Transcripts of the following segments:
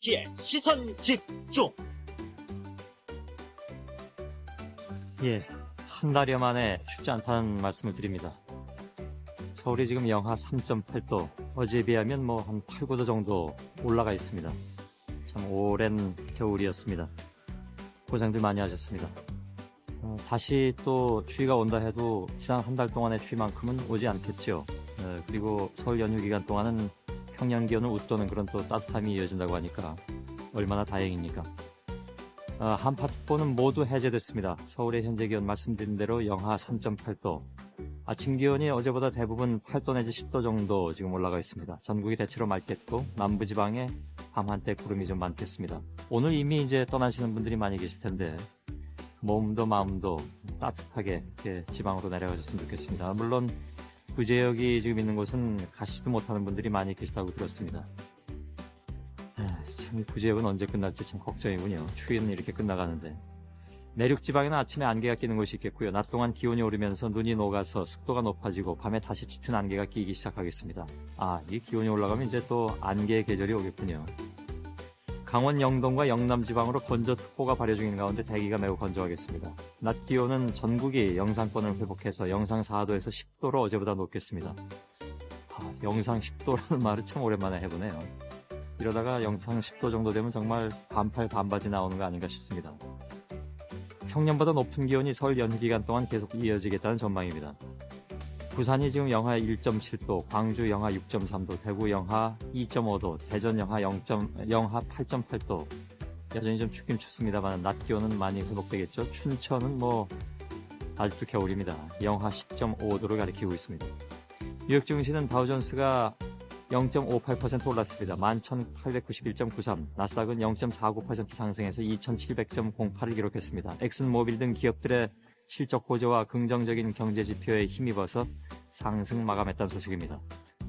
기의 시선 집중. 예, 한 달여 만에 춥지 않다는 말씀을 드립니다. 서울이 지금 영하 3.8도, 어제에 비하면 한 8, 9도 정도 올라가 있습니다. 참 오랜 겨울이었습니다. 고생들 많이 하셨습니다. 다시 또 추위가 온다 해도 지난 한 달 동안의 추위만큼은 오지 않겠죠. 그리고 설 연휴 기간 동안은 평년 기온을 웃도는 그런 또 따뜻함이 이어진다고 하니까 얼마나 다행입니까? 한파특보는 모두 해제됐습니다. 서울의 현재 기온 말씀드린 대로 영하 3.8도. 아침 기온이 어제보다 대부분 8도 내지 10도 정도 지금 올라가 있습니다. 전국이 대체로 맑겠고 남부지방에 밤 한때 구름이 좀 많겠습니다. 오늘 이미 이제 떠나시는 분들이 많이 계실 텐데 몸도 마음도 따뜻하게 이렇게 지방으로 내려가셨으면 좋겠습니다. 물론 구제역이 지금 있는 곳은 가시도 못하는 분들이 많이 계시다고 들었습니다. 참 구제역은 언제 끝날지 참 걱정이군요. 추위는 이렇게 끝나가는데. 내륙 지방에는 아침에 안개가 끼는 곳이 있겠고요. 낮 동안 기온이 오르면서 눈이 녹아서 습도가 높아지고 밤에 다시 짙은 안개가 끼기 시작하겠습니다. 이 기온이 올라가면 이제 또 안개의 계절이 오겠군요. 강원 영동과 영남 지방으로 건조특보가 발효 중인 가운데 대기가 매우 건조하겠습니다. 낮 기온은 전국이 영상권을 회복해서 영상 4도에서 10도로 어제보다 높겠습니다. 영상 10도라는 말을 참 오랜만에 해보네요. 이러다가 영상 10도 정도 되면 정말 반팔 반바지 나오는 거 아닌가 싶습니다. 평년보다 높은 기온이 설 연휴 기간 동안 계속 이어지겠다는 전망입니다. 부산이 지금 영하 1.7도, 광주 영하 6.3도, 대구 영하 2.5도, 대전 영하 8.8도. 여전히 좀 춥긴 춥습니다만 낮 기온은 많이 회복되겠죠. 춘천은 아직도 겨울입니다. 영하 10.5도를 가리키고 있습니다. 뉴욕 증시는 다우존스가 0.58% 올랐습니다. 11,891.93. 나스닥은 0.49% 상승해서 2,700.08을 기록했습니다. 엑슨모빌 등 기업들의 실적 보조와 긍정적인 경제 지표에 힘입어서 상승 마감했다는 소식입니다.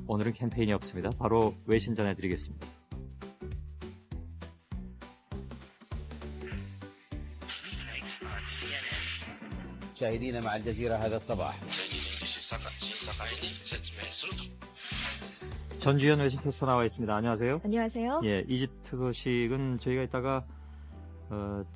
오늘은 캠페인이 없습니다. 바로 외신 전해드리겠습니다. مشاهدينا مع الجزيرة هذا الصباح. 전주현 외신 캐스터 나와 있습니다. 안녕하세요. 안녕하세요. 예, 이집트 소식은 저희가 이따가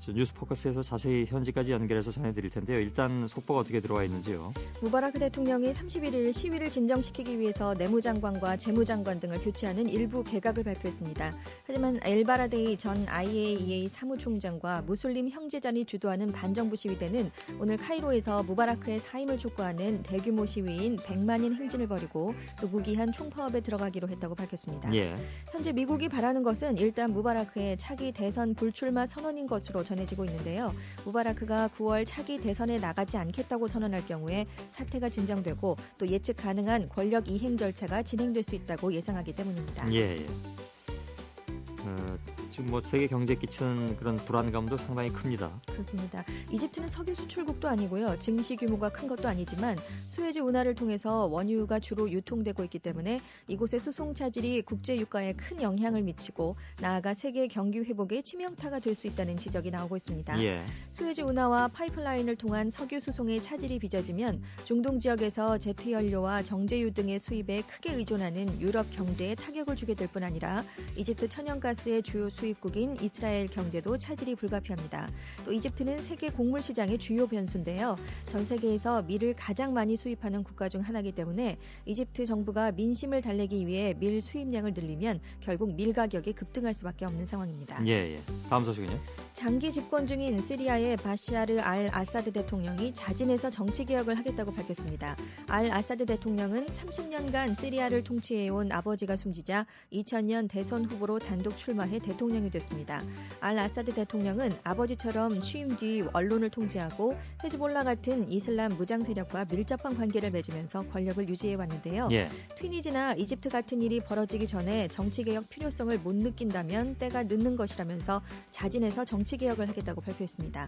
뉴스포커스에서 자세히 현지까지 연결해서 전해드릴 텐데요. 일단 속보가 어떻게 들어와 있는지요? 무바라크 대통령이 31일 시위를 진정시키기 위해서 내무장관과 재무장관 등을 교체하는 일부 개각을 발표했습니다. 하지만 엘바라데이 전 IAEA 사무총장과 무슬림 형제단이 주도하는 반정부 시위대는 오늘 카이로에서 무바라크의 사임을 촉구하는 대규모 시위인 100만인 행진을 벌이고 또 무기한 총파업에 들어가기로 했다고 밝혔습니다. 예. 현재 미국이 바라는 것은 일단 무바라크의 차기 대선 불출마 선언인 것으로 전해지고 있는데요. 무바라크가 9월 차기 대선에 나가지 않겠다고 선언할 경우에 사태가 진정되고 또 예측 가능한 권력 이행 절차가 진행될 수 있다고 예상하기 때문입니다. 예. 지금 세계 경제에 끼치는 그런 불안감도 상당히 큽니다. 그렇습니다. 이집트는 석유 수출국도 아니고요. 증시 규모가 큰 것도 아니지만 수에즈 운하를 통해서 원유가 주로 유통되고 있기 때문에 이곳의 수송 차질이 국제 유가에 큰 영향을 미치고 나아가 세계 경기 회복에 치명타가 될 수 있다는 지적이 나오고 있습니다. 예. 수에즈 운하와 파이프라인을 통한 석유 수송의 차질이 빚어지면 중동 지역에서 제트 연료와 정제유 등의 수입에 크게 의존하는 유럽 경제에 타격을 주게 될 뿐 아니라 이집트 천연가스의 주요 수입국인 이스라엘 경제도 차질이 불가피합니다. 또 이집트는 세계 곡물 시장의 주요 변수인데요. 전 세계에서 밀을 가장 많이 수입하는 국가 중 하나이기 때문에 이집트 정부가 민심을 달래기 위해 밀 수입량을 늘리면 결국 밀 가격이 급등할 수밖에 없는 상황입니다. 예. 다음 소식은요? 장기 집권 중인 시리아의 바시아르 알 아사드 대통령이 자진해서 정치개혁을 하겠다고 밝혔습니다. 알 아사드 대통령은 30년간 시리아를 통치해온 아버지가 숨지자 2000년 대선 후보로 단독 출마해 대통령이 됐습니다. 알 아사드 대통령은 아버지처럼 취임 뒤 언론을 통제하고 헤즈볼라 같은 이슬람 무장 세력과 밀접한 관계를 맺으면서 권력을 유지해왔는데요. 예. 튀니지나 이집트 같은 일이 벌어지기 전에 정치개혁 필요성을 못 느낀다면 때가 늦는 것이라면서 자진해서 정치개혁을 하겠다고 발표했습니다.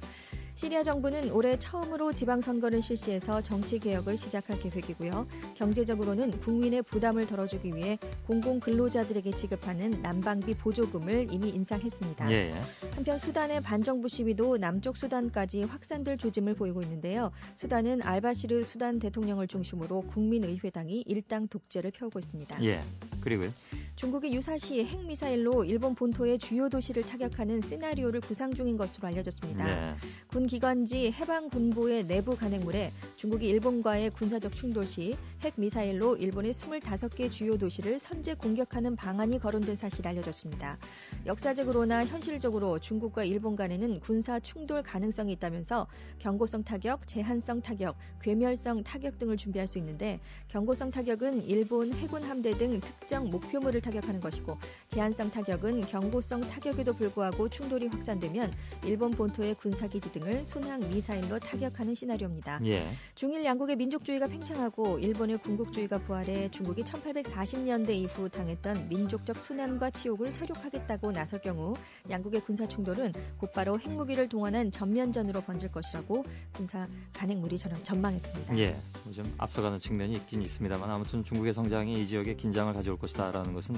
시리아 정부는 올해 처음으로 지방선거를 실시해서 정치개혁을 시작할 계획이고요. 경제적으로는 국민의 부담을 덜어주기 위해 공공근로자들에게 지급하는 난방비 보조금을 이미 인상했습니다. 예. 한편 수단의 반정부 시위도 남쪽 수단까지 확산될 조짐을 보이고 있는데요. 수단은 알바시르 수단 대통령을 중심으로 국민의회당이 일당 독재를 펴오고 있습니다. 예. 그리고요? 중국이 유사시 핵미사일로 일본 본토의 주요 도시를 타격하는 시나리오를 구상 중인 것으로 알려졌습니다. 네. 군 기관지 해방군부의 내부 간행물에 중국이 일본과의 군사적 충돌 시 핵미사일로 일본의 25개 주요 도시를 선제 공격하는 방안이 거론된 사실이 알려졌습니다. 역사적으로나 현실적으로 중국과 일본 간에는 군사 충돌 가능성이 있다면서 경고성 타격, 제한성 타격, 괴멸성 타격 등을 준비할 수 있는데 경고성 타격은 일본 해군 함대 등 특정 목표물을 타격하는 것이고 제한성 타격은 경고성 타격에도 불구하고 충돌이 확산되면 일본 본토의 군사기지 등을 순항 미사일로 타격하는 시나리오입니다. 예. 중일 양국의 민족주의가 팽창하고 일본의 군국주의가 부활해 중국이 1840년대 이후 당했던 민족적 순환과 치욕을 설욕하겠다고 나설 경우 양국의 군사 충돌은 곧바로 핵무기를 동원한 전면전으로 번질 것이라고 군사 간행물이 전망했습니다. 예. 좀 앞서가는 측면이 있긴 있습니다만 아무튼 중국의 성장이 이 지역에 긴장을 가져올 것이다라는 것은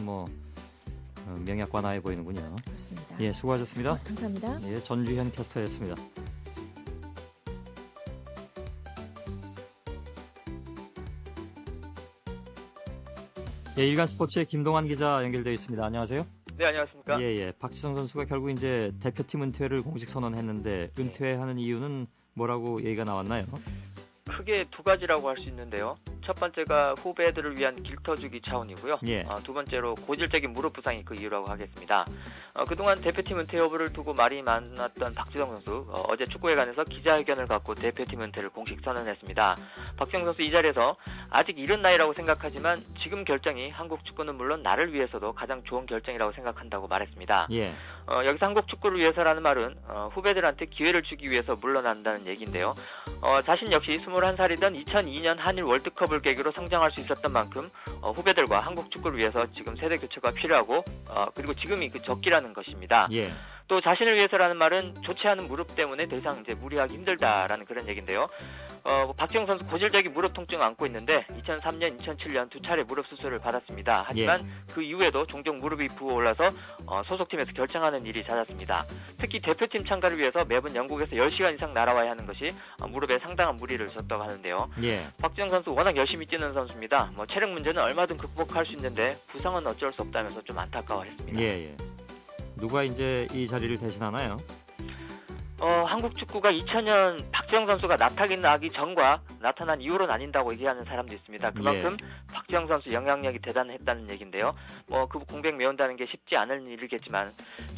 명약관하에 보이는군요. 그렇습니다. 예, 수고하셨습니다. 감사합니다. 예, 전주현 캐스터였습니다. 예, 일간 스포츠의 김동환 기자 연결되어 있습니다. 안녕하세요. 네, 안녕하십니까? 예. 박지성 선수가 결국 이제 대표팀 은퇴를 공식 선언했는데 은퇴하는 이유는 뭐라고 얘기가 나왔나요? 크게 두 가지라고 할 수 있는데요. 첫 번째가 후배들을 위한 길터주기 차원이고요. 예. 두 번째로 고질적인 무릎 부상이 그 이유라고 하겠습니다. 그동안 대표팀 은퇴 여부를 두고 말이 많았던 박지성 선수 어제 축구회관에서 기자회견을 갖고 대표팀 은퇴를 공식 선언했습니다. 박지성 선수 이 자리에서 아직 이른 나이라고 생각하지만 지금 결정이 한국 축구는 물론 나를 위해서도 가장 좋은 결정이라고 생각한다고 말했습니다. 예. 여기서 한국 축구를 위해서라는 말은 후배들한테 기회를 주기 위해서 물러난다는 얘기인데요. 자신 역시 21살이던 2002년 한일 월드컵을 계기로 성장할 수 있었던 만큼 후배들과 한국 축구를 위해서 지금 세대 교체가 필요하고 그리고 지금이 그 적기라는 것입니다. 예. 또 자신을 위해서라는 말은 좋지 않은 무릎 때문에 더 이상 이제 무리하기 힘들다라는 그런 얘기인데요. 박지성 선수 고질적인 무릎 통증을 안고 있는데 2003년, 2007년 두 차례 무릎 수술을 받았습니다. 하지만 그 이후에도 종종 무릎이 부어올라서 소속팀에서 결정하는 일이 잦았습니다. 특히 대표팀 참가를 위해서 매번 영국에서 10시간 이상 날아와야 하는 것이 무릎에 상당한 무리를 줬다고 하는데요. 예. 박지성 선수 워낙 열심히 뛰는 선수입니다. 체력 문제는 얼마든 극복할 수 있는데 부상은 어쩔 수 없다면서 좀 안타까워했습니다. 예. 누가 이제 이 자리를 대신하나요? 한국 축구가 2000년 박지성 선수가 나타나기 전과 나타난 이후로 나뉜다고 얘기하는 사람도 있습니다. 그만큼 박지성 선수 영향력이 대단했다는 얘기인데요. 그 공백 메운다는 게 쉽지 않은 일이겠지만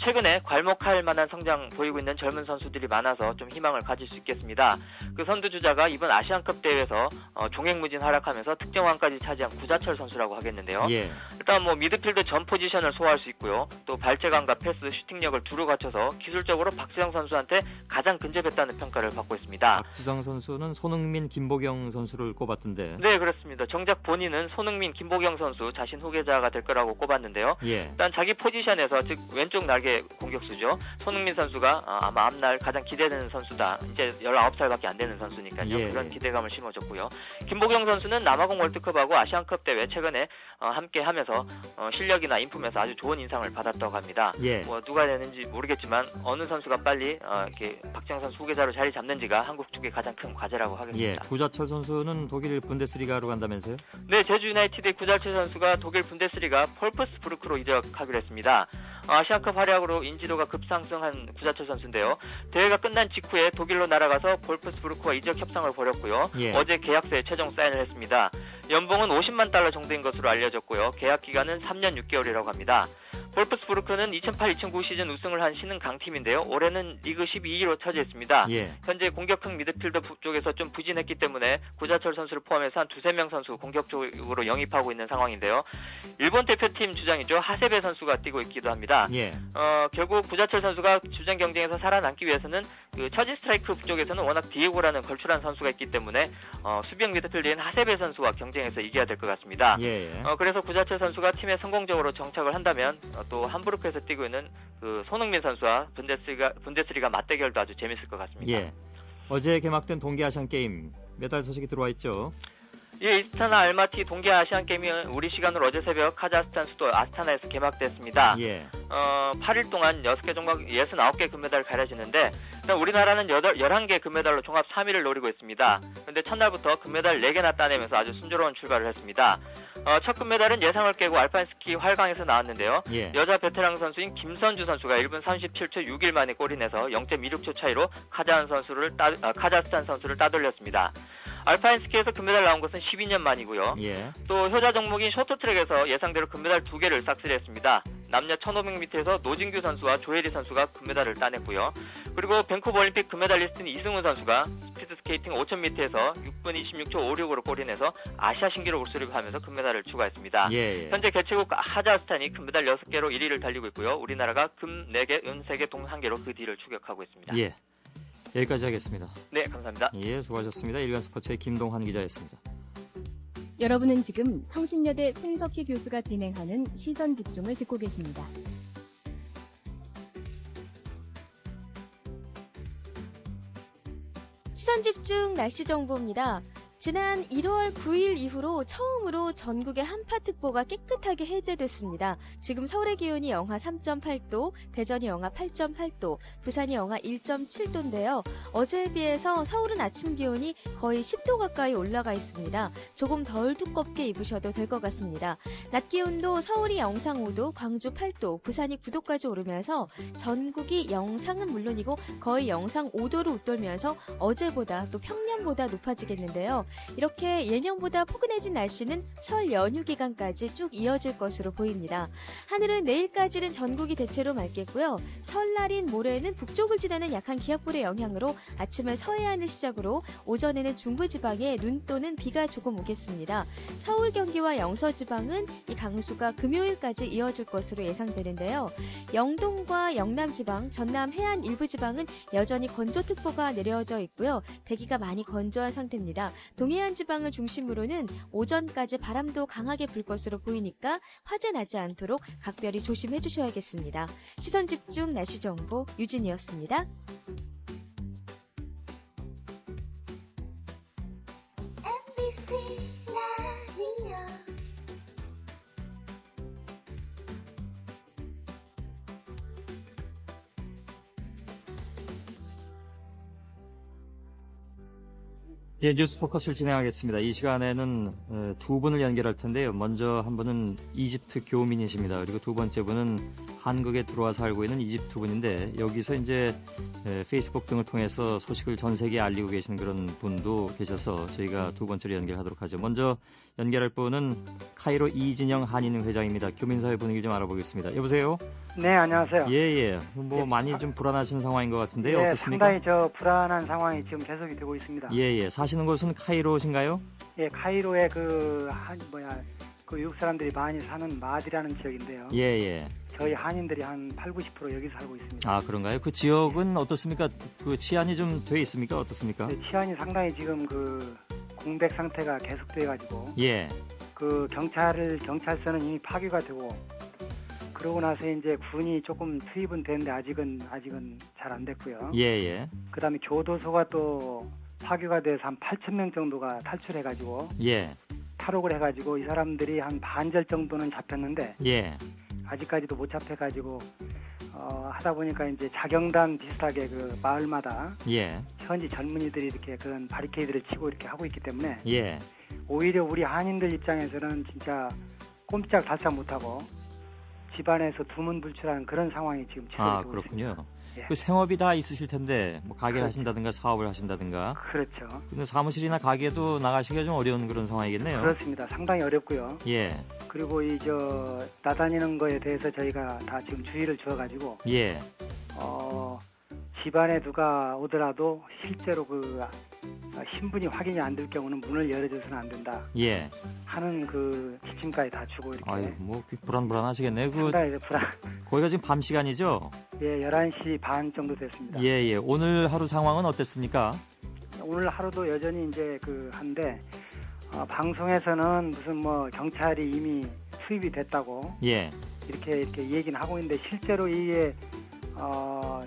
최근에 괄목할 만한 성장 보이고 있는 젊은 선수들이 많아서 좀 희망을 가질 수 있겠습니다. 그 선두주자가 이번 아시안컵 대회에서 종횡무진 하락하면서 득점왕까지 차지한 구자철 선수라고 하겠는데요. 예. 일단 미드필드 전 포지션을 소화할 수 있고요. 또 발재간과 패스, 슈팅력을 두루 갖춰서 기술적으로 박지성 선수한테 가장 근접했다는 평가를 받고 있습니다. 박지성 선수는 손흥민, 김보경 선수를 꼽았던데. 네, 그렇습니다. 정작 본인은 손흥민, 김보경 선수 자신 후계자가 될 거라고 꼽았는데요. 예. 일단 자기 포지션에서 즉 왼쪽 날개 공격수죠. 손흥민 선수가 아마 앞날 가장 기대되는 선수다. 이제 19살밖에 안 되는 선수니까요. 예. 그런 기대감을 심어줬고요. 김보경 선수는 남아공 월드컵하고 아시안컵 대회 최근에 함께 하면서 실력이나 인품에서 아주 좋은 인상을 받았다고 합니다. 예. 누가 되는지 모르겠지만 어느 선수가 빨리 이렇게 박지성 선수 후계자로 자리 잡는지가 한국 축구의 가장 큰 과제라고 하겠습니다. 예. 구자철 선수는 독일 분데스리가로 간다면서요? 네, 제주 유나이티드의 구자철 선수가 독일 분데스리가 폴프스부르크로 이적하기로 했습니다. 아시아컵 활약으로 인지도가 급상승한 구자철 선수인데요. 대회가 끝난 직후에 독일로 날아가서 볼프스부르크와 이적 협상을 벌였고요. 예. 어제 계약서에 최종 사인을 했습니다. 연봉은 50만 달러 정도인 것으로 알려졌고요. 계약 기간은 3년 6개월이라고 합니다. 볼프스부르크는 2008-2009 시즌 우승을 한 신흥 강팀인데요. 올해는 리그 12위로 처지했습니다. 예. 현재 공격형 미드필더 쪽에서 좀 부진했기 때문에 구자철 선수를 포함해서 한 두세 명 선수 공격적으로 영입하고 있는 상황인데요. 일본 대표팀 주장이죠. 하세베 선수가 뛰고 있기도 합니다. 예. 결국 구자철 선수가 주전 경쟁에서 살아남기 위해서는 그 처지 스트라이크 쪽에서는 워낙 디에고라는 걸출한 선수가 있기 때문에 수비형 미드필더인 하세베 선수와 경쟁해서 이겨야 될 것 같습니다. 예. 그래서 구자철 선수가 팀에 성공적으로 정착을 한다면 또 함부르크에서 뛰고 있는 그 손흥민 선수와 분데스리가 맞대결도 아주 재밌을 것 같습니다. 예. 어제 개막된 동계 아시안 게임 메달 소식이 들어와 있죠. 예, 이스타나 알마티 동계 아시안 게임이 우리 시간으로 어제 새벽 카자흐스탄 수도 아스타나에서 개막됐습니다. 예. 8일 동안 6개 종목 69개 금메달을 가려지는데 우리나라는 11개 금메달로 종합 3위를 노리고 있습니다. 그런데 첫날부터 금메달 4개나 따내면서 아주 순조로운 출발을 했습니다. 첫 금메달은 예상을 깨고 알파인 스키 활강에서 나왔는데요. 예. 여자 베테랑 선수인 김선주 선수가 1분 37초 6일 만에 골이 내서 0.26초 차이로 카자흐스탄 선수를 따돌렸습니다. 알파인 스키에서 금메달 나온 것은 12년 만이고요. 예. 또 효자 종목인 쇼트트랙에서 예상대로 금메달 2개를 싹쓸이했습니다. 남녀 1500m에서 노진규 선수와 조혜리 선수가 금메달을 따냈고요. 그리고 밴쿠버 올림픽 금메달리스트인 이승훈 선수가 스피드스케이팅 5000m에서 6분 26초 56으로 골이 내서 아시아 신기록을 수립하면서 금메달을 추가했습니다. 예. 현재 개최국 카자흐스탄이 금메달 6개로 1위를 달리고 있고요. 우리나라가 금 4개, 은 3개, 동 1개로 그 뒤를 추격하고 있습니다. 예. 여기까지 하겠습니다. 네, 감사합니다. 예, 수고하셨습니다. 일간 스포츠의 김동환 기자였습니다. 여러분은 지금 성신여대 손석희 교수가 진행하는 시선 집중을 듣고 계십니다. 시선 집중 날씨 정보입니다. 지난 1월 9일 이후로 처음으로 전국의 한파특보가 깨끗하게 해제됐습니다. 지금 서울의 기온이 영하 3.8도, 대전이 영하 8.8도, 부산이 영하 1.7도인데요. 어제에 비해서 서울은 아침 기온이 거의 10도 가까이 올라가 있습니다. 조금 덜 두껍게 입으셔도 될 것 같습니다. 낮 기온도 서울이 영상 5도, 광주 8도, 부산이 9도까지 오르면서 전국이 영상은 물론이고 거의 영상 5도를 웃돌면서 어제보다 또 평년보다 높아지겠는데요. 이렇게 예년보다 포근해진 날씨는 설 연휴 기간까지 쭉 이어질 것으로 보입니다. 하늘은 내일까지는 전국이 대체로 맑겠고요. 설날인 모레는 북쪽을 지나는 약한 기압골의 영향으로 아침에 서해안을 시작으로 오전에는 중부지방에 눈 또는 비가 조금 오겠습니다. 서울, 경기와 영서지방은 이 강수가 금요일까지 이어질 것으로 예상되는데요. 영동과 영남지방, 전남 해안 일부 지방은 여전히 건조특보가 내려져 있고요. 대기가 많이 건조한 상태입니다. 동해안 지방을 중심으로는 오전까지 바람도 강하게 불 것으로 보이니까 화재 나지 않도록 각별히 조심해 주셔야겠습니다. 시선 집중 날씨 정보 유진이었습니다. MBC 라디오 예, 뉴스 포커스를 진행하겠습니다. 이 시간에는 두 분을 연결할 텐데요. 먼저 한 분은 이집트 교민이십니다. 그리고 두 번째 분은 한국에 들어와 살고 있는 이집트 분인데 여기서 이제 페이스북 등을 통해서 소식을 전 세계에 알리고 계신 그런 분도 계셔서 저희가 두 번째로 연결하도록 하죠. 먼저 연결할 분은 카이로 이진영 한인 회장입니다. 교민사회 분위기 좀 알아보겠습니다. 여보세요? 네, 안녕하세요. 예. 뭐 예. 많이 좀 불안하신 상황인 것 같은데요. 네, 어떻습니까? 상당히 불안한 상황이 지금 계속이 되고 있습니다. 예. 사시는 곳은 카이로신가요? 예, 카이로에 그 외국 사람들이 많이 사는 마디라는 지역인데요. 예. 저희 한인들이 한 80-90% 여기 살고 있습니다. 아, 그런가요? 그 지역은 어떻습니까? 그 치안이 좀 돼 있습니까? 어떻습니까? 네, 치안이 상당히 지금 그 공백 상태가 계속돼 가지고 예. 그 경찰서는 이미 파괴가 되고 그러고 나서 이제 군이 조금 투입은 됐는데 아직은 잘 안 됐고요. 예. 그다음에 교도소가 또 파괴가 돼서 한 8,000명 정도가 탈출해 가지고 예. 탈옥을 해가지고 이 사람들이 한 반절 정도는 잡혔는데 예. 아직까지도 못 잡혀가지고 하다 보니까 이제 자경단 비슷하게 그 마을마다 예. 현지 젊은이들이 이렇게 그런 바리케이드를 치고 이렇게 하고 있기 때문에 예. 오히려 우리 한인들 입장에서는 진짜 꼼짝 달싹 못하고 집안에서 두문불출하는 그런 상황이 지금 아, 치러지고 그렇군요. 있습니다. 예. 그 생업이 다 있으실 텐데 뭐 가게를 그렇죠. 하신다든가 사업을 하신다든가 그렇죠. 근데 사무실이나 가게도 나가시기가 좀 어려운 그런 상황이겠네요. 그렇습니다. 상당히 어렵고요. 예. 그리고 나다니는 거에 대해서 저희가 다 지금 주의를 주어가지고 예. 집안에 누가 오더라도 실제로 그 신분이 확인이 안 될 경우는 문을 열어줘서는 안 된다 예. 하는 그 지침까지 다 주고 이렇게 아유, 뭐 불안하시겠네요. 그 상당히 불안. 거기가 지금 밤 시간이죠? 예, 11시 반 정도 됐습니다. 예. 오늘 하루 상황은 어땠습니까? 오늘 하루도 여전히 이제 한데 방송에서는 무슨 뭐 경찰이 이미 투입이 됐다고 예. 이렇게 얘기는 하고 있는데 실제로 이게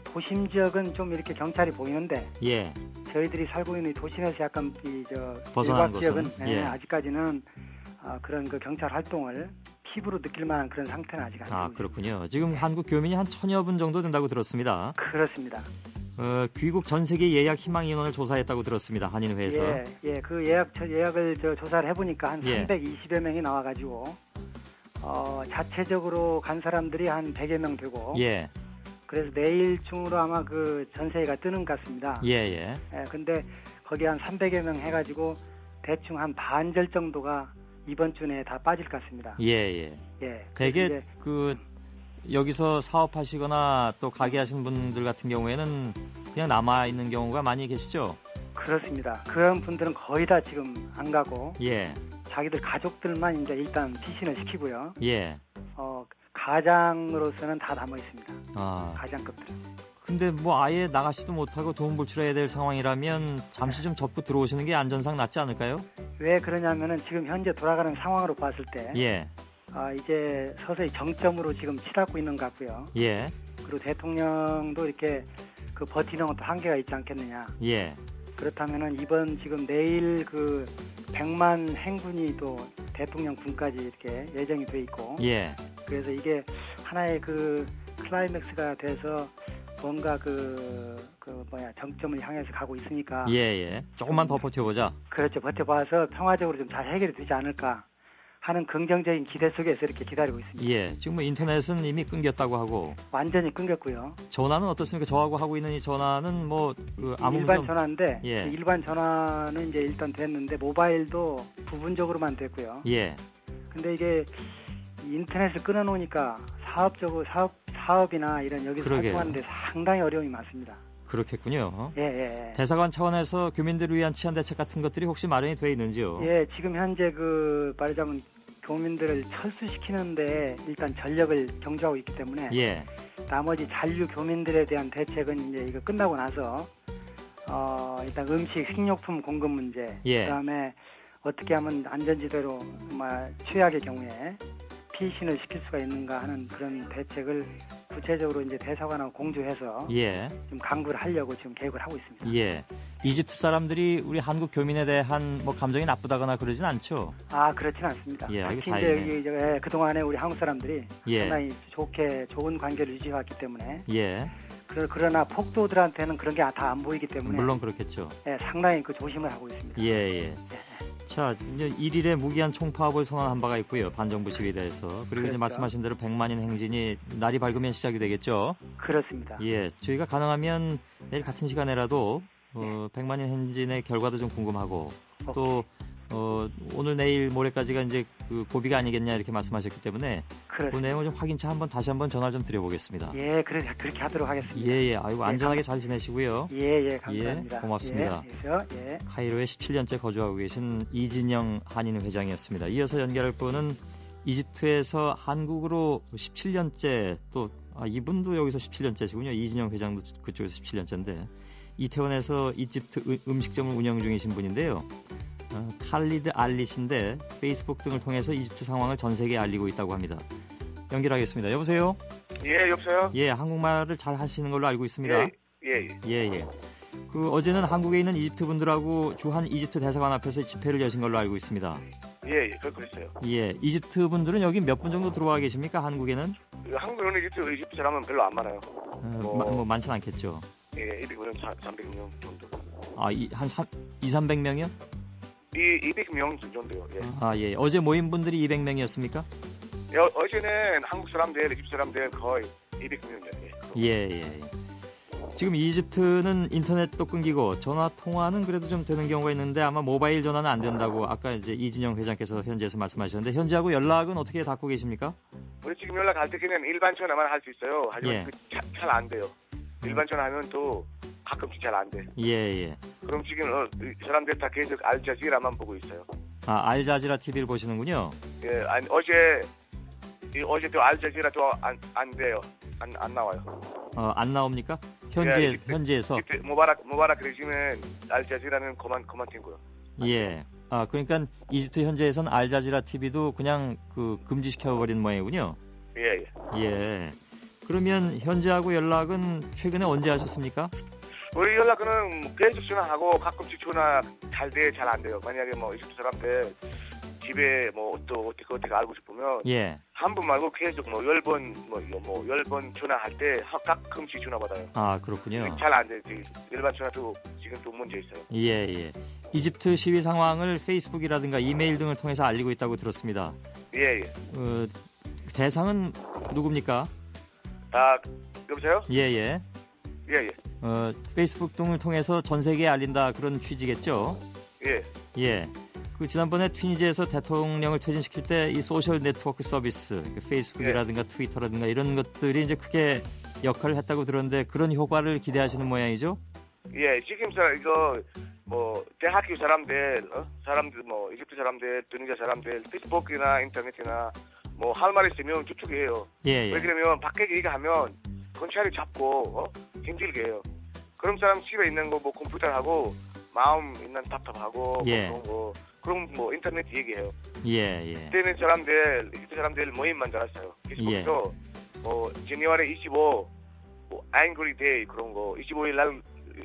도심 지역은 좀 이렇게 경찰이 보이는데 예. 저희들이 살고 있는 도심에서 약간 벗어난 일각 지역은 곳은? 예. 아직까지는 그런 그 경찰 활동을 피부로 느낄 만한 그런 상태는 아직 아니고 아, 그렇군요. 지금 한국 교민이 한 1,000여 분 정도 된다고 들었습니다. 그렇습니다. 귀국 전 세계 예약 희망 인원을 조사했다고 들었습니다. 한인회에서. 그 예약을 조사를 해보니까 한 예. 320여 명이 나와가지고 자체적으로 간 사람들이 한 100여 명 되고. 예. 그래서 내일 중으로 아마 그 전세가 뜨는 것 같습니다. 예. 근데 거기 한 300여 명 해가지고 대충 한 반절 정도가 이번 주 내에 다 빠질 것 같습니다. 예. 되게 이제 여기서 사업하시거나 또 가게 하시는 분들 같은 경우에는 그냥 남아 있는 경우가 많이 계시죠? 그렇습니다. 그런 분들은 거의 다 지금 안 가고 예. 자기들 가족들만 이제 일단 피신을 시키고요. 예. 가장으로서는 다 남아 있습니다. 아. 가장급들. 근데 뭐 아예 나가시도 못하고 돈 불출해야 될 상황이라면 잠시 좀 접고 들어오시는 게 안전상 낫지 않을까요? 왜 그러냐면은 지금 현재 돌아가는 상황으로 봤을 때 예. 이제 서서히 정점으로 지금 치닫고 있는 것 같고요. 예. 그리고 대통령도 이렇게 그 버티는 것도 한계가 있지 않겠느냐. 예. 그렇다면은 이번 지금 내일 그 100만 행군이 또 대통령 군까지 이렇게 예정이 돼 있고. 예. 그래서 이게 하나의 그 클라이맥스가 돼서 뭔가 정점을 향해서 가고 있으니까. 예. 조금만 더 버텨보자. 그렇죠. 버텨봐서 평화적으로 좀 잘 해결이 되지 않을까 하는 긍정적인 기대 속에서 이렇게 기다리고 있습니다. 예. 지금 뭐 인터넷은 이미 끊겼다고 하고. 완전히 끊겼고요. 전화는 어떻습니까? 저하고 하고 있는 이 전화는 뭐 아무 일반 문제 전화인데 예. 일반 전화는 이제 일단 됐는데 모바일도 부분적으로만 됐고요. 예. 근데 이게 인터넷을 끊어놓으니까 사업이나 이런 여기서 그러게요. 활동하는데 상당히 어려움이 많습니다. 그렇겠군요. 예. 대사관 차원에서 교민들을 위한 치안 대책 같은 것들이 혹시 마련이 돼 있는지요? 예, 지금 현재 말하자면 교민들을 철수시키는데 일단 전력을 경주하고 있기 때문에 예. 나머지 잔류 교민들에 대한 대책은 이제 이거 끝나고 나서 일단 음식, 식료품 공급 문제, 예. 그다음에 어떻게 하면 안전지대로 정말 최악의 경우에 피신을 시킬 수가 있는가 하는 그런 대책을 구체적으로 이제 대사관하고 공조해서 예. 좀 강구를 하려고 지금 계획을 하고 있습니다. 예. 이집트 사람들이 우리 한국 교민에 대한 뭐 감정이 나쁘다거나 그러진 않죠? 그렇진 않습니다. 예, 특히 다행이네. 이제 그동안에 우리 한국 사람들이 예. 상당히 좋은 관계를 유지해왔기 때문에 예. 그러나 폭도들한테는 그런 게 다 안 보이기 때문에 물론 그렇겠죠. 상당히 조심을 하고 있습니다. 예. 자, 이제 1일에 무기한 총파업을 선언한 바가 있고요. 반정부 시위에 대해서. 그리고 이제 그렇죠. 말씀하신 대로 100만인 행진이 날이 밝으면 시작이 되겠죠. 그렇습니다. 예. 저희가 가능하면 내일 같은 시간에라도 100만인 행진의 결과도 좀 궁금하고 또 오늘 내일 모레까지가 이제 그 고비가 아니겠냐 이렇게 말씀하셨기 때문에 그 내용을 좀 확인차 다시 한번 전화를 좀 드려보겠습니다. 예, 그렇게 하도록 하겠습니다. 예. 아이고 안전하게 잘 지내시고요. 예, 감사합니다. 예, 고맙습니다. 예. 카이로에 17년째 거주하고 계신 이진영 한인 회장이었습니다. 이어서 연결할 분은 이집트에서 한국으로 17년째 또 이분도 여기서 17년째시군요. 이진영 회장도 그쪽에서 17년째인데 이태원에서 이집트 음식점을 운영 중이신 분인데요. 칼리드 알리신데 페이스북 등을 통해서 이집트 상황을 전 세계에 알리고 있다고 합니다. 연결하겠습니다. 여보세요? 예, 여보세요? 예, 한국말을 잘 하시는 걸로 알고 있습니다. 예. 그 어제는 한국에 있는 이집트 분들하고 주한 이집트 대사관 앞에서 집회를 여신 걸로 알고 있습니다. 예, 그랬어요. 예, 이집트 분들은 여기 몇 분 정도 들어와 계십니까? 한국에는? 한국에는 이집트 사람은 별로 안 많아요. 뭐 많진 않겠죠. 예, 200명, 300명 정도. 한 200~300명이요? 200명 정도요. 예. 예. 어제 모인 분들이 200명이었습니까? 어제는 한국 사람들, 이집트 사람들 거의 200명이었어요. 예. 지금 이집트는 인터넷도 끊기고 전화 통화는 그래도 좀 되는 경우가 있는데 아마 모바일 전화는 안 된다고 아까 이제 이진영 회장께서 현지에서 말씀하셨는데 현지하고 연락은 어떻게 닫고 계십니까? 우리 지금 연락할 때는 일반 전화만 할 수 있어요. 하지만 잘 안 돼요. 일반 전화하면 또 가끔씩 잘 안 돼. 예. 그럼 지금 사람들 다 계속 알자지라만 보고 있어요. 알자지라 TV를 보시는군요. 예, 어제도 알자지라도 안 돼요. 안 나와요. 안 나옵니까? 현지에서. 무바락 레지면 알자지라는 그만 튕고요. 예. 그러니까 이집트 현지에선 알자지라 TV도 그냥 금지시켜버린 모양이군요. 예. 그러면 현지하고 연락은 최근에 언제 하셨습니까? 우리 연락은 계속 전화하고 가끔씩 전화 잘 안 돼요. 만약에 이집트 사람들 집에 뭐 또 어떻게 알고 싶으면 예. 한 번 말고 계속 뭐 10번 10번 전화할 때 가끔씩 전화 받아요. 아, 그렇군요. 잘 안 돼. 일반 전화도 지금 또 문제 있어요. 예, 예. 이집트 시위 상황을 페이스북이라든가 이메일 등을 통해서 알리고 있다고 들었습니다. 예, 예. 대상은 누굽니까? 아, 여보세요? 예, 예. 예, 예. 페이스북 등을 통해서 전 세계에 알린다 그런 취지겠죠? 예. 예. 그 지난번에 튀니지에서 대통령을 퇴진시킬 때 이 소셜 네트워크 서비스, 페이스북이라든가 트위터라든가 이런 것들이 이제 크게 역할을 했다고 들었는데 그런 효과를 기대하시는 모양이죠? 예, 지금 이거 뭐 대학교 사람들, 뭐 이집트 사람들, 튀니지아 사람들, 페이스북이나 인터넷이나 뭐 할 말 있으면 저쪽이에요. 예, 예. 왜 그러면 밖에 얘기하면 경찰이 잡고 힘들게 해요. 그런 사람 집에 있는 거 뭐 컴퓨터하고 마음 있는 답답하고 예. 그럼 뭐 인터넷 얘기해요. 예, 예. 그때는 이집트 사람들 모임 만들었어요. 페이스북도 뭐 제니어리 25 뭐 angry day 그런 거 25일 날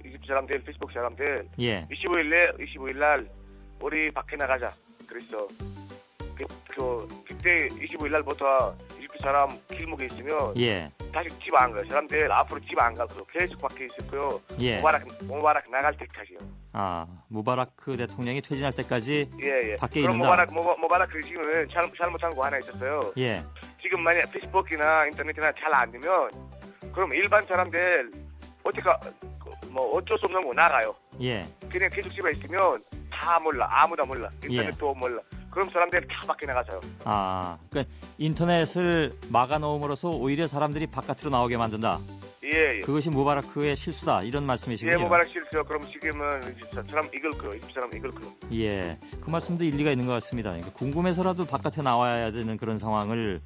이집트 사람들 페이스북 사람들 예. 25일 날 우리 밖에 나가자 그랬어. 그때 25일 날부터 이집트 사람 길목에 있으면 예. 다시 집 안 가요. 사람들 앞으로 집 안 가고 계속 밖에 있었고요. 예. 무바락 나갈 때까지요. 아, 무바라크 대통령이 퇴진할 때까지 예, 예. 밖에 그럼 있는다. 무바락 그 지금은 잘못한 거 하나 있었어요. 예. 지금 만약 페이스북이나 인터넷이나 잘 안 되면 그럼 일반 사람들 뭐 어쩔 수 없는 거 나가요. 예. 그냥 계속 집에 있으면 다 몰라. 아무도 몰라. 인터넷도 몰라. 그럼 사람들이 다 밖에 나가서요. 아, 그러니까 인터넷을 막아놓음으로써 오히려 사람들이 바깥으로 나오게 만든다. 예, 예. 그것이 무바라크의 실수다. 이런 말씀이시군요. 예, 무바락 실수. 그럼 지금은 사람 이길 거요. 사람 이길 거요. 예, 그 말씀도 일리가 있는 것 같습니다. 그러니까 궁금해서라도 바깥에 나와야 되는 그런 상황을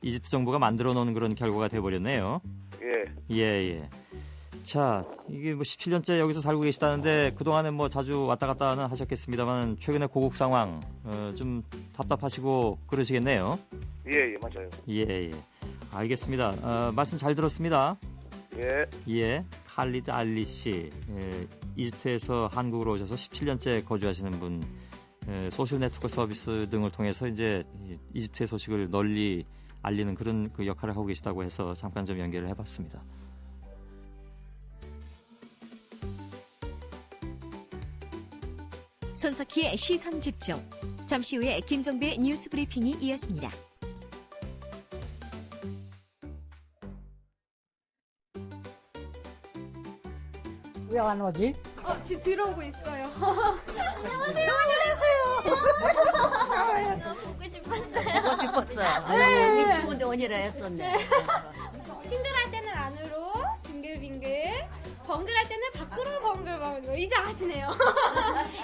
이집트 정부가 만들어 놓은 그런 결과가 돼버렸네요. 예. 예, 예. 자, 이게 뭐 17년째 여기서 살고 계시다는데 그동안은 뭐 자주 왔다 갔다는 하셨겠습니다만 최근에 고국 상황 좀 답답하시고 그러시겠네요. 예, 예, 맞아요. 예, 예. 알겠습니다. 말씀 잘 들었습니다. 예. 예, 칼리드 알리 씨, 이집트에서 한국으로 오셔서 17년째 거주하시는 분, 소셜 네트워크 서비스 등을 통해서 이제 이집트의 소식을 널리 알리는 그런 그 역할을 하고 계시다고 해서 잠깐 좀 연결을 해봤습니다. 손석희의 시선 집중. 잠시 후에 김정배의 뉴스 브리핑이 이어집니다. 왜 안 오지? 지금 들어오고 있어요. 안녕하세요. 보고 싶었어요. 보고 싶었어. 미친군데 오니라 했었네. 싱글할 때는 안으로 빙글빙글, 벙글할 때는 밖으로 벙글벙글. 이제 아시네요.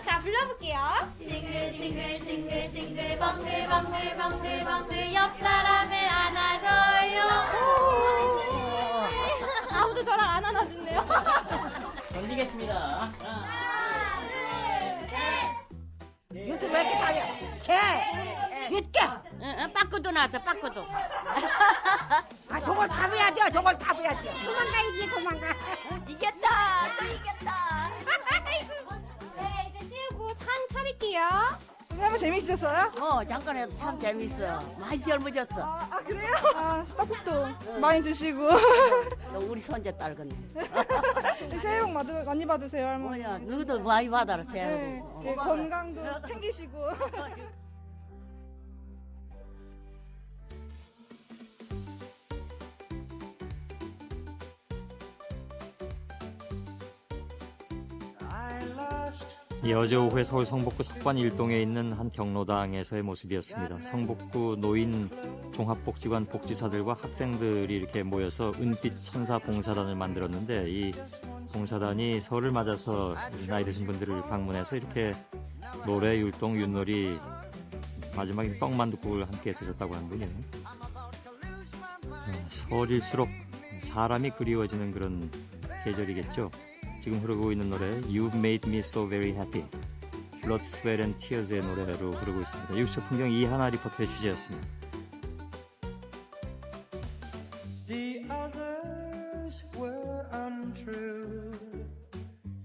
자, 불러볼게요. 싱글 벙글 옆 사람을 안아줘요. 아무도 저랑 안 안아준대요. 돌리겠습니다. 뉴스 왜 이렇게 잘해? 개! 늦게! 빠꾸도 나왔다, 빠꾸도. 아, 저걸 잡아야죠, 저걸 잡아야죠. 도망가야지, 도망가. 이겼다, 또 이겼다. 네, 이제 치우고 상 차릴게요. 선생님 재밌었어요? 잠깐 해도 참 재밌어. 많이 젊어졌어. 아, 그래요? 아, 스타벅도 많이 드시고. 너 우리 손자 딸 같네. 새해 복 많이 받으세요, 할머니. 뭐야, 누구도 많이 받아라, 새해 네, 복. 네, 건강도 챙기시고. 어제 오후에 서울 성북구 석관 일동에 있는 한 경로당에서의 모습이었습니다. 성북구 노인 종합복지관 복지사들과 학생들이 이렇게 모여서 은빛 천사 봉사단을 만들었는데 이 봉사단이 설을 맞아서 나이 드신 분들을 방문해서 이렇게 노래, 율동, 윷놀이 마지막에 떡만둣국을 함께 드셨다고 하는군요. 설일수록 사람이 그리워지는 그런 계절이겠죠. 지금 흐르고 있는 노래 You've Made Me So Very Happy, Blood, Sweat and Tears의 노래로 흐르고 있습니다. 뉴스 풍경 이하나 리포터의 취재였습니다. The others were untrue,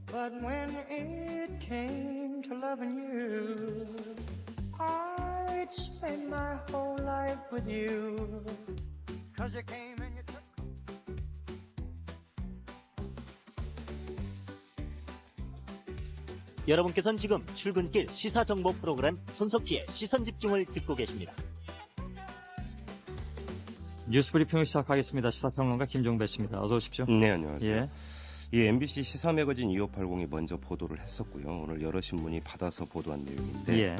but when it came to loving you, I spend my whole life with you. 'Cause you came and you took. 여러분께서는 지금 출근길 시사정보 프로그램 손석희의 시선집중을 듣고 계십니다. 뉴스브리핑을 시작하겠습니다. 시사평론가 김종배 씨입니다. 어서 오십시오. 네, 안녕하세요. 예. 이 MBC 시사 매거진 2580이 먼저 보도를 했었고요. 오늘 여러 신문이 받아서 보도한 내용인데 예.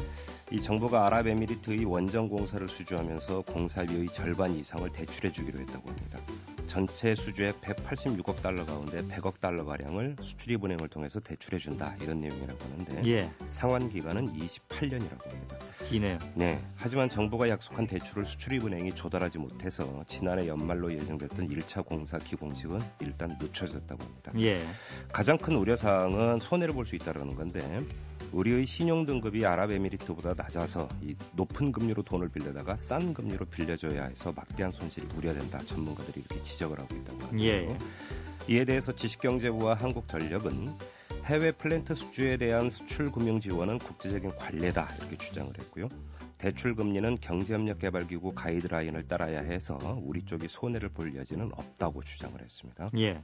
이 정부가 아랍에미리트의 원전 공사를 수주하면서 공사비의 절반 이상을 대출해 주기로 했다고 합니다. 전체 수주액 186억 달러 가운데 100억 달러 가량을 수출입은행을 통해서 대출해 준다 이런 내용이라고 하는데 예. 상환 기간은 28년이라고 합니다. 기네요. 네. 하지만 정부가 약속한 대출을 수출입은행이 조달하지 못해서 지난해 연말로 예정됐던 1차 공사 기공식은 일단 늦춰졌다고 합니다. 예. 가장 큰 우려사항은 손해를 볼 수 있다는 건데 우리의 신용 등급이 아랍에미리트보다 낮아서 이 높은 금리로 돈을 빌려다가 싼 금리로 빌려줘야 해서 막대한 손실이 우려된다. 전문가들이 이렇게 지적을 하고 있다고 합니다. 예. 이에 대해서 지식경제부와 한국전력은 해외 플랜트 수주에 대한 수출 금융 지원은 국제적인 관례다 이렇게 주장을 했고요. 대출 금리는 경제협력개발기구 가이드라인을 따라야 해서 우리 쪽이 손해를 볼 여지는 없다고 주장을 했습니다. 예.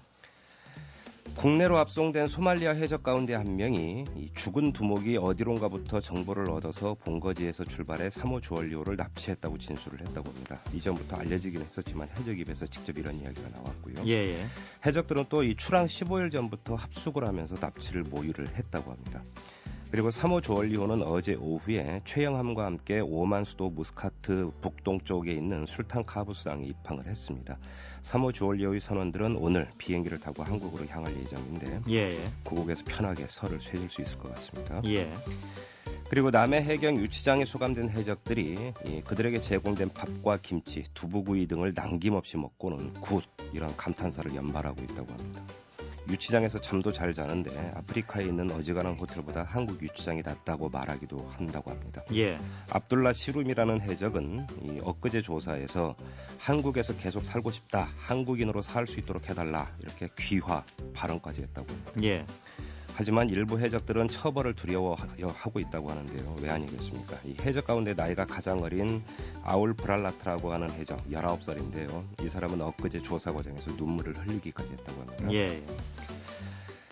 국내로 압송된 소말리아 해적 가운데 한 명이 이 죽은 두목이 어디론가부터 정보를 얻어서 본거지에서 출발해 3호 주얼리호를 납치했다고 진술을 했다고 합니다. 이전부터 알려지긴 했었지만 해적 입에서 직접 이런 이야기가 나왔고요. 예. 해적들은 또 이 출항 15일 전부터 합숙을 하면서 납치를 모의를 했다고 합니다. 그리고 3호 주얼리호는 어제 오후에 최영함과 함께 오만 수도 무스카트 북동쪽에 있는 술탄 카부스항에 입항을 했습니다. 3호 주얼리호의 선원들은 오늘 비행기를 타고 한국으로 향할 예정인데 예. 고국에서 편하게 설을 쇠질 수 있을 것 같습니다. 예. 그리고 남해 해경 유치장에 수감된 해적들이 그들에게 제공된 밥과 김치, 두부구이 등을 남김없이 먹고는 굿 이런 감탄사를 연발하고 있다고 합니다. 유치장에서 잠도 잘 자는데 아프리카에 있는 어지간한 호텔보다 한국 유치장이 낫다고 말하기도 한다고 합니다. 예. 압둘라 시룸이라는 해적은 이 엊그제 조사에서 한국에서 계속 살고 싶다, 한국인으로 살 수 있도록 해달라 이렇게 귀화 발언까지 했다고 합니다. 예. 하지만 일부 해적들은 처벌을 두려워하고 있다고 하는데요. 왜 아니겠습니까? 이 해적 가운데 나이가 가장 어린 아울 브랄라트라고 하는 해적 19살인데요. 이 사람은 엊그제 조사 과정에서 눈물을 흘리기까지 했다고 합니다. 예.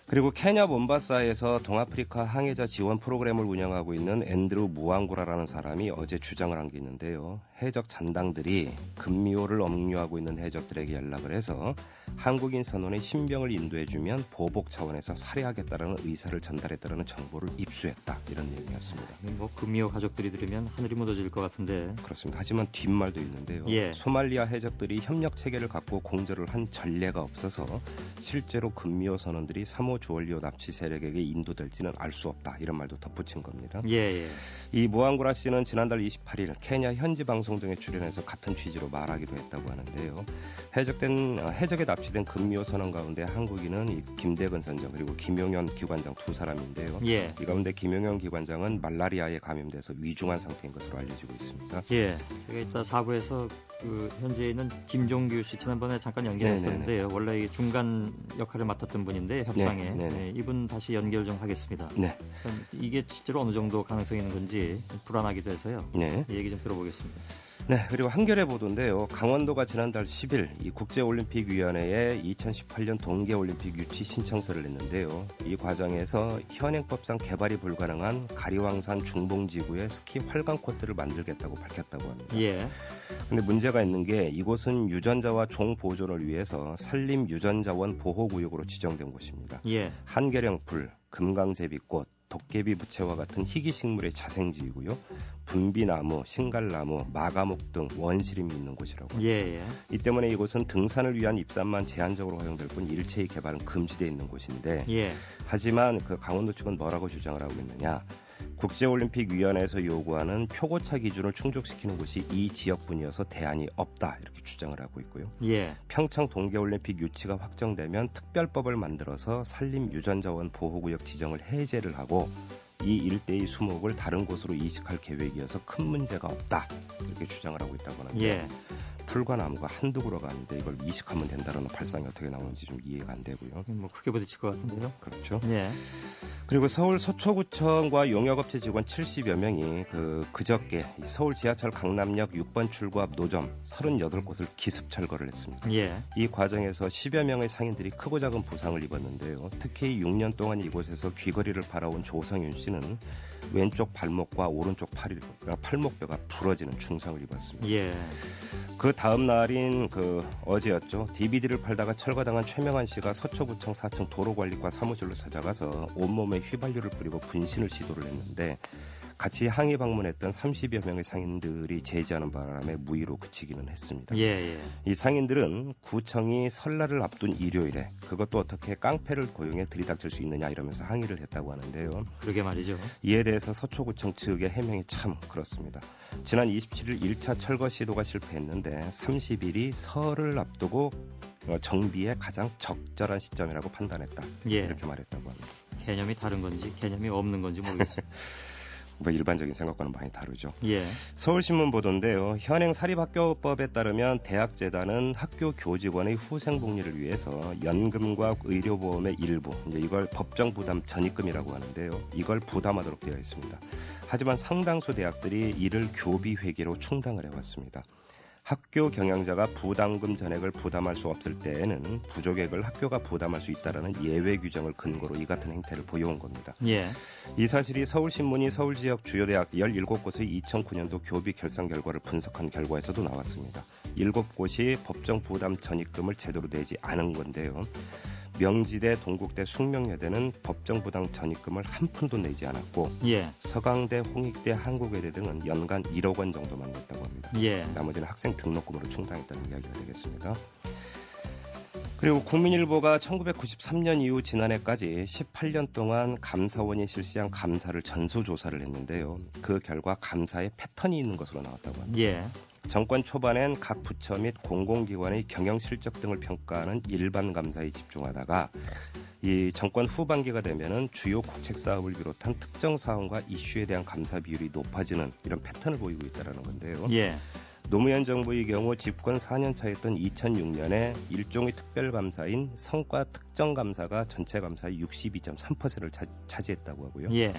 그리고 케냐 몬바사에서 동아프리카 항해자 지원 프로그램을 운영하고 있는 앤드루 무앙구라라는 사람이 어제 주장을 한 게 있는데요. 해적 잔당들이 금미호를 억류하고 있는 해적들에게 연락을 해서 한국인 선원의 신병을 인도해주면 보복 차원에서 살해하겠다라는 의사를 전달했다는 정보를 입수했다. 이런 내용이었습니다. 뭐 금미호 가족들이 들으면 하늘이 무너질 것 같은데. 그렇습니다. 하지만 뒷말도 있는데요. 예. 소말리아 해적들이 협력 체계를 갖고 공조를 한 전례가 없어서 실제로 금미호 선원들이 3호 주얼리호 납치 세력에게 인도될지는 알 수 없다. 이런 말도 덧붙인 겁니다. 예. 이 무앙구라 씨는 지난달 28일 케냐 현지 방송 등에 출연해서 같은 취지로 말하기도 했다고 하는데요. 해적에 납치된 금미호 선원 가운데 한국인은 이 김대근 선장 그리고 김용현 기관장 두 사람인데요. 예. 이 가운데 김용현 기관장은 말라리아에 감염돼서 위중한 상태인 것으로 알려지고 있습니다. 예. 제가 이따 4부에서 그 현재에 있는 김종규 씨 지난번에 잠깐 연결했었는데요. 원래 이 중간 역할을 맡았던 분인데 협상에 네, 이분 다시 연결 좀 하겠습니다. 네. 이게 실제로 어느 정도 가능성이 있는 건지 불안하기도 해서요. 네. 얘기 좀 들어보겠습니다. 네, 그리고 한겨레 보도인데요. 강원도가 지난달 10일 이 국제올림픽위원회에 2018년 동계올림픽 유치 신청서를 냈는데요. 이 과정에서 현행법상 개발이 불가능한 가리왕산 중봉지구에 스키 활강 코스를 만들겠다고 밝혔다고 합니다. 예. 근데 문제가 있는 게 이곳은 유전자와 종 보존을 위해서 산림 유전자원 보호구역으로 지정된 곳입니다. 예. 한계령풀, 금강제비꽃, 도깨비 부채와 같은 희귀식물의 자생지이고요. 분비나무, 신갈나무, 마가목 등 원시림이 있는 곳이라고 합니다. 예. 이 때문에 이곳은 등산을 위한 입산만 제한적으로 허용될 뿐 일체의 개발은 금지되어 있는 곳인데 예. 하지만 그 강원도 측은 뭐라고 주장을 하고 있느냐. 국제올림픽위원회에서 요구하는 표고차 기준을 충족시키는 곳이 이 지역뿐이어서 대안이 없다 이렇게 주장을 하고 있고요. 예. 평창 동계올림픽 유치가 확정되면 특별법을 만들어서 산림 유전자원 보호구역 지정을 해제를 하고 이 일대의 수목을 다른 곳으로 이식할 계획이어서 큰 문제가 없다 이렇게 주장을 하고 있다고 하는데 예. 틀과 나무가 한두 그루가 아닌데 이걸 이식하면 된다는 발상이 어떻게 나오는지 좀 이해가 안 되고요. 뭐 크게 부딪힐 것 같은데요. 그렇죠. 예. 그리고 서울 서초구청과 용역업체 직원 70여 명이 그저께 서울 지하철 강남역 6번 출구 앞 노점 38곳을 기습 철거를 했습니다. 예. 이 과정에서 10여 명의 상인들이 크고 작은 부상을 입었는데요. 특히 6년 동안 이곳에서 귀걸이를 팔아온 조성윤 씨는 왼쪽 발목과 오른쪽 팔목뼈가 부러지는 중상을 입었습니다. 예. 그 다음 날인 어제였죠. DVD를 팔다가 철거당한 최명환 씨가 서초구청 4층 도로관리과 사무실로 찾아가서 온몸에 휘발유를 뿌리고 분신을 시도를 했는데 같이 항의 방문했던 30여 명의 상인들이 제지하는 바람에 무의로 그치기는 했습니다. 예. 이 상인들은 구청이 설날을 앞둔 일요일에 그것도 어떻게 깡패를 고용해 들이닥칠 수 있느냐 이러면서 항의를 했다고 하는데요. 그러게 말이죠. 이에 대해서 서초구청 측의 해명이 참 그렇습니다. 지난 27일 1차 철거 시도가 실패했는데 30일이 설을 앞두고 정비에 가장 적절한 시점이라고 판단했다. 예. 이렇게 말했다고 합니다. 개념이 다른 건지 개념이 없는 건지 모르겠어요. 뭐 일반적인 생각과는 많이 다르죠. 예. 서울신문 보도인데요. 현행 사립학교법에 따르면 대학재단은 학교 교직원의 후생복리를 위해서 연금과 의료보험의 일부, 이걸 법정 부담 전입금이라고 하는데요. 이걸 부담하도록 되어 있습니다. 하지만 상당수 대학들이 이를 교비 회계로 충당을 해왔습니다. 학교 경영자가 부담금 전액을 부담할 수 없을 때에는 부족액을 학교가 부담할 수 있다는 예외 규정을 근거로 이 같은 행태를 보여온 겁니다. 예. 이 사실이 서울신문이 서울 지역 주요 대학 17곳의 2009년도 교비 결산 결과를 분석한 결과에서도 나왔습니다. 7곳이 법정 부담 전입금을 제대로 내지 않은 건데요. 명지대, 동국대, 숙명여대는 법정 부담 전입금을 한 푼도 내지 않았고 예. 서강대, 홍익대, 한국외대 등은 연간 1억 원 정도만 냈다고 합니다. 예. 나머지는 학생 등록금으로 충당했다는 이야기가 되겠습니다. 그리고 국민일보가 1993년 이후 지난해까지 18년 동안 감사원이 실시한 감사를 전수조사를 했는데요. 그 결과 감사에 패턴이 있는 것으로 나왔다고 합니다. 예. 정권 초반엔 각 부처 및 공공기관의 경영 실적 등을 평가하는 일반 감사에 집중하다가 이 정권 후반기가 되면은 주요 국책 사업을 비롯한 특정 사안과 이슈에 대한 감사 비율이 높아지는 이런 패턴을 보이고 있다는 건데요. 예. 노무현 정부의 경우 집권 4년 차였던 2006년에 일종의 특별감사인 성과 특정감사가 전체 감사의 62.3%를 차지했다고 하고요. 예.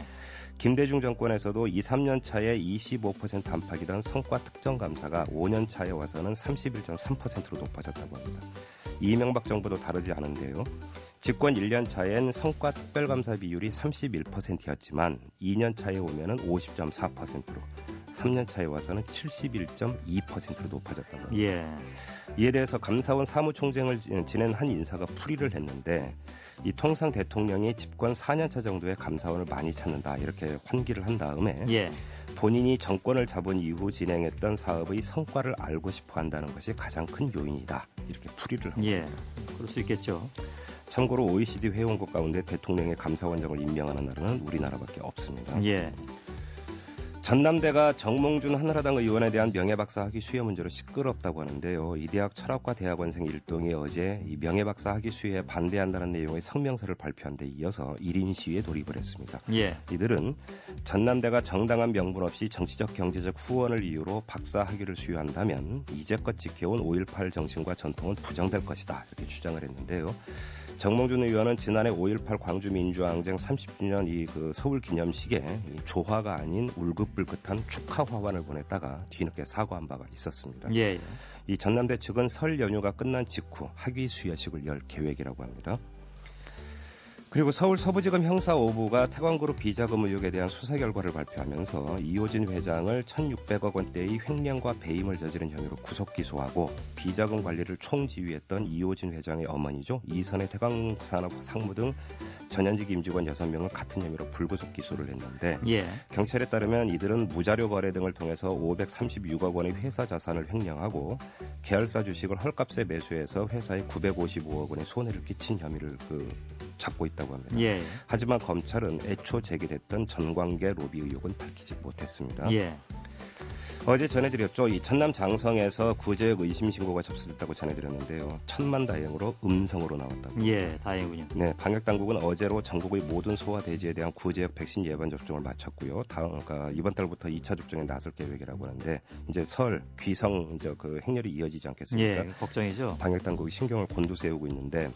김대중 정권에서도 2, 3년 차에 25% 안팎이던 성과 특정감사가 5년 차에 와서는 31.3%로 높아졌다고 합니다. 이명박 정부도 다르지 않은데요. 집권 1년 차엔 성과 특별감사 비율이 31%였지만 2년 차에 오면은 50.4%로 3년 차에 와서는 71.2%로 높아졌다고 합니다. 예. 이에 대해서 감사원 사무총장을 지낸 한 인사가 풀이를 했는데 이 통상 대통령이 집권 4년차 정도의 감사원을 많이 찾는다 이렇게 환기를 한 다음에 예. 본인이 정권을 잡은 이후 진행했던 사업의 성과를 알고 싶어 한다는 것이 가장 큰 요인이다 이렇게 풀이를 합니다. 예. 그럴 수 있겠죠. 참고로 OECD 회원국 가운데 대통령의 감사원장을 임명하는 나라는 우리나라밖에 없습니다. 예. 전남대가 정몽준 한나라당 의원에 대한 명예박사 학위 수여 문제로 시끄럽다고 하는데요. 이 대학 철학과 대학원생 일동이 어제 이 명예박사 학위 수여에 반대한다는 내용의 성명서를 발표한 데 이어서 1인 시위에 돌입을 했습니다. 예. 이들은 전남대가 정당한 명분 없이 정치적 경제적 후원을 이유로 박사 학위를 수여한다면 이제껏 지켜온 5.18 정신과 전통은 부정될 것이다 이렇게 주장을 했는데요. 정몽준 의원은 지난해 5.18 광주 민주항쟁 30주년 서울 기념식에 조화가 아닌 울긋불긋한 축하 화환을 보냈다가 뒤늦게 사과한 바가 있었습니다. 예. 이 전남대 측은 설 연휴가 끝난 직후 학위 수여식을 열 계획이라고 합니다. 그리고 서울 서부지검 형사 5부가 태광그룹 비자금 의혹에 대한 수사 결과를 발표하면서 이호진 회장을 1,600억 원대의 횡령과 배임을 저지른 혐의로 구속 기소하고 비자금 관리를 총지휘했던 이호진 회장의 어머니죠. 이선의 태광산업 상무 등 전현직 임직원 6명을 같은 혐의로 불구속 기소를 했는데 예. 경찰에 따르면 이들은 무자료 거래 등을 통해서 536억 원의 회사 자산을 횡령하고 계열사 주식을 헐값에 매수해서 회사에 955억 원의 손해를 끼친 혐의를 잡고 있다고 합니다. 예. 하지만 검찰은 애초 제기됐던 전관계 로비 의혹은 밝히지 못했습니다. 예. 어제 전해드렸죠. 이 전남 장성에서 구제역 의심 신고가 접수됐다고 전해드렸는데요. 천만다행으로 음성으로 나왔다고. 예, 다행이군요. 네, 방역 당국은 어제로 전국의 모든 소아 대지에 대한 구제역 백신 예방 접종을 마쳤고요. 그러니까 이번 달부터 2차 접종에 나설 계획이라고 하는데 이제 설, 귀성 이제 그 행렬이 이어지지 않겠습니까? 예, 걱정이죠. 방역 당국이 신경을 곤두세우고 있는데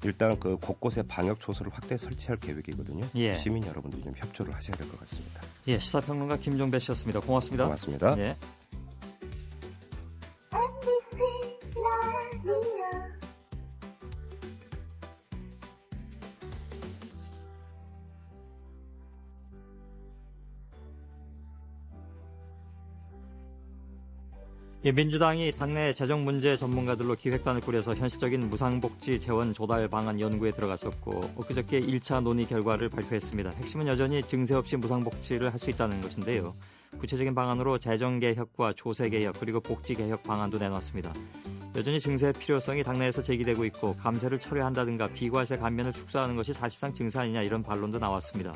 일단 그 곳곳에 방역 초소를 확대 설치할 계획이거든요. 예. 시민 여러분들이 좀 협조를 하셔야 될 것 같습니다. 예, 시사평론가 김종배 씨였습니다. 고맙습니다. 고맙습니다. 예. 예, 민주당이 당내 재정 문제 전문가들로 기획단을 꾸려서 현실적인 무상복지 재원 조달 방안 연구에 들어갔었고 엊그저께 1차 논의 결과를 발표했습니다. 핵심은 여전히 증세 없이 무상복지를 할 수 있다는 것인데요. 구체적인 방안으로 재정개혁과 조세개혁 그리고 복지개혁 방안도 내놨습니다. 여전히 증세의 필요성이 당내에서 제기되고 있고 감세를 철회한다든가 비과세 감면을 축소하는 것이 사실상 증세 아니냐 이런 반론도 나왔습니다.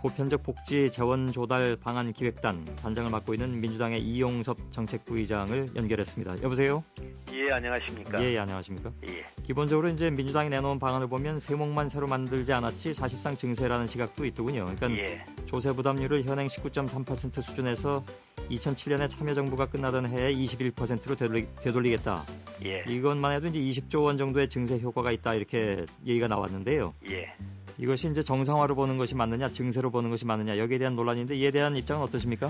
보편적 복지 재원 조달 방안 기획단 단장을 맡고 있는 민주당의 이용섭 정책부의장을 연결했습니다. 여보세요? 예, 안녕하십니까? 예, 안녕하십니까? 예. 기본적으로 이제 민주당이 내놓은 방안을 보면 세목만 새로 만들지 않았지 사실상 증세라는 시각도 있더군요. 그러니까 예. 조세 부담률을 현행 19.3% 수준에서 2007년에 참여정부가 끝나던 해에 21%로 되돌리겠다. 예. 이것만 해도 이제 20조 원 정도의 증세 효과가 있다 이렇게 얘기가 나왔는데요. 예. 이것이 이제 정상화로 보는 것이 맞느냐, 증세로 보는 것이 맞느냐 여기에 대한 논란인데 이에 대한 입장은 어떠십니까?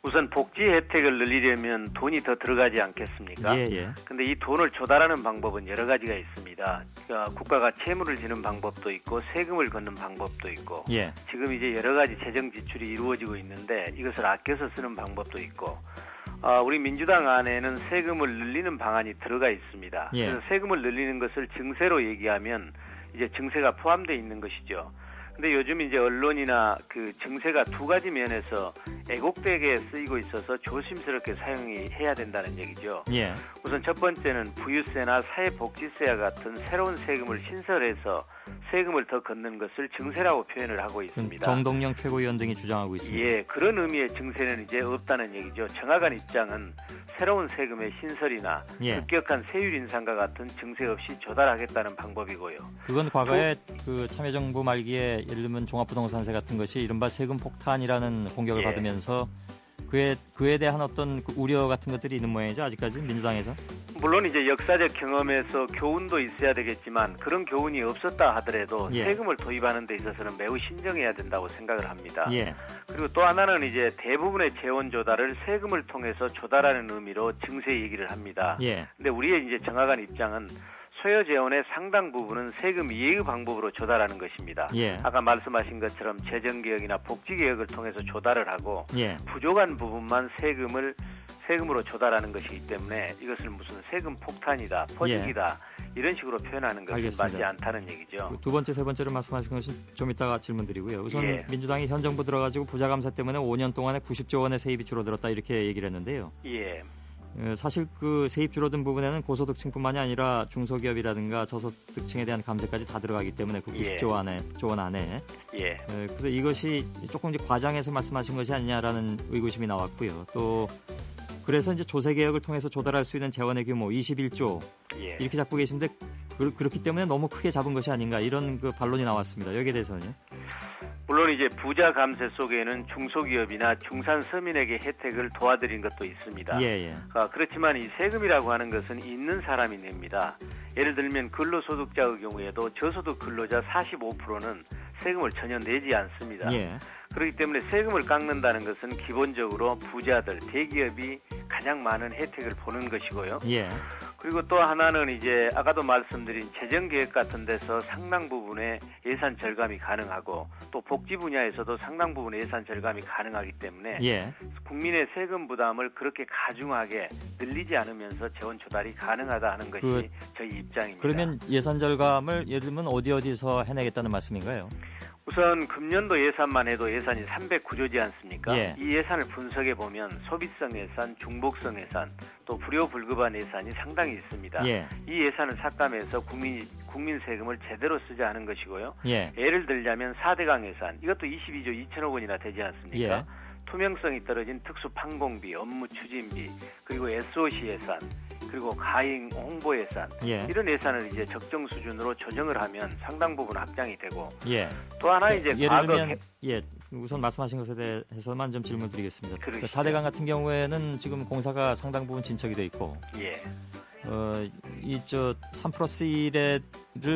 우선 복지 혜택을 늘리려면 돈이 더 들어가지 않겠습니까? 예. 근데 이 돈을 조달하는 방법은 여러 가지가 있습니다. 그러니까 국가가 채무를 지는 방법도 있고 세금을 걷는 방법도 있고 예. 지금 이제 여러 가지 재정 지출이 이루어지고 있는데 이것을 아껴서 쓰는 방법도 있고 우리 민주당 안에는 세금을 늘리는 방안이 들어가 있습니다. 예. 그래서 세금을 늘리는 것을 증세로 얘기하면 이제 증세가 포함되어 있는 것이죠. 근데 요즘 이제 언론이나 그 증세가 두 가지 면에서 애곡되게 쓰이고 있어서 조심스럽게 사용해야 된다는 얘기죠. 예. 우선 첫 번째는 부유세나 사회복지세와 같은 새로운 세금을 신설해서 세금을 더 걷는 것을 증세라고 표현을 하고 있습니다. 정동영 최고위원 등이 주장하고 있습니다. 예, 그런 의미의 증세는 이제 없다는 얘기죠. 정확한 입장은 새로운 세금의 신설이나 예. 급격한 세율 인상과 같은 증세 없이 조달하겠다는 방법이고요. 그건 과거에 그 참여정부 말기에 예를 들면 종합부동산세 같은 것이 이른바 세금 폭탄이라는 공격을 예. 받으면서 그에 대한 어떤 그 우려 같은 것들이 있는 모양이죠. 아직까지 민주당에서. 물론 이제 역사적 경험에서 교훈도 있어야 되겠지만 그런 교훈이 없었다 하더라도 예. 세금을 도입하는 데 있어서는 매우 신중해야 된다고 생각을 합니다. 예. 그리고 또 하나는 이제 대부분의 재원 조달을 세금을 통해서 조달하는 의미로 증세 얘기를 합니다. 예. 근데 우리의 이제 정확한 입장은 소요 재원의 상당 부분은 세금 이외의 방법으로 조달하는 것입니다. 예. 아까 말씀하신 것처럼 재정개혁이나 복지개혁을 통해서 조달을 하고 예. 부족한 부분만 세금으로 조달하는 것이기 때문에 이것을 무슨 세금 폭탄이다, 퍼주기다 이런 식으로 표현하는 것은 알겠습니다. 맞지 않다는 얘기죠. 두 번째, 세 번째로 말씀하신 것은 좀 이따가 질문드리고요. 우선 예. 민주당이 현 정부 들어가지고 부자 감사 때문에 5년 동안에 90조 원의 세입이 줄어들었다 이렇게 얘기를 했는데요. 예. 사실 그 세입 줄어든 부분에는 고소득층뿐만이 아니라 중소기업이라든가 저소득층에 대한 감세까지 다 들어가기 때문에 그 90조 원 안에 예. 그래서 이것이 조금 이제 과장해서 말씀하신 것이 아니냐라는 의구심이 나왔고요. 또 그래서 이제 조세 개혁을 통해서 조달할 수 있는 재원의 규모 21조 예. 이렇게 잡고 계신데 그렇기 때문에 너무 크게 잡은 것이 아닌가 이런 그 반론이 나왔습니다. 여기에 대해서는요. 물론 이제 부자 감세 속에는 중소기업이나 중산 서민에게 혜택을 도와드린 것도 있습니다. 예. 그렇지만 이 세금이라고 하는 것은 있는 사람이 냅니다. 예를 들면 근로소득자의 경우에도 저소득 근로자 45%는 세금을 전혀 내지 않습니다. 예. 그렇기 때문에 세금을 깎는다는 것은 기본적으로 부자들, 대기업이 가장 많은 혜택을 보는 것이고요. 예. 그리고 또 하나는 이제 아까도 말씀드린 재정계획 같은 데서 상당 부분의 예산 절감이 가능하고 또 복지 분야에서도 상당 부분의 예산 절감이 가능하기 때문에 예. 국민의 세금 부담을 그렇게 가중하게 늘리지 않으면서 재원 조달이 가능하다 하는 것이 저희 입장입니다. 그러면 예산 절감을 예를 들면 어디서 해내겠다는 말씀인가요? 우선 금년도 예산만 해도 예산이 309조지 않습니까? 예. 이 예산을 분석해 보면 소비성 예산, 중복성 예산, 또 불효불급한 예산이 상당히 있습니다. 예. 이 예산을 삭감해서 국민 세금을 제대로 쓰지 않은 것이고요. 예. 예를 들자면 4대강 예산, 이것도 22조 2천억 원이나 되지 않습니까? 예. 투명성이 떨어진 특수 판공비, 업무 추진비, 그리고 SOC 예산, 그리고 가행 홍보 예산 예. 이런 예산을 이제 적정 수준으로 조정을 하면 상당 부분 확장이 되고 예. 또 하나 이제 예를 과거 들면 예, 우선 말씀하신 것에 대해서만 좀 질문드리겠습니다. 그러시죠. 4대강 같은 경우에는 지금 공사가 상당 부분 진척이 돼 있고 예. 이 3+1을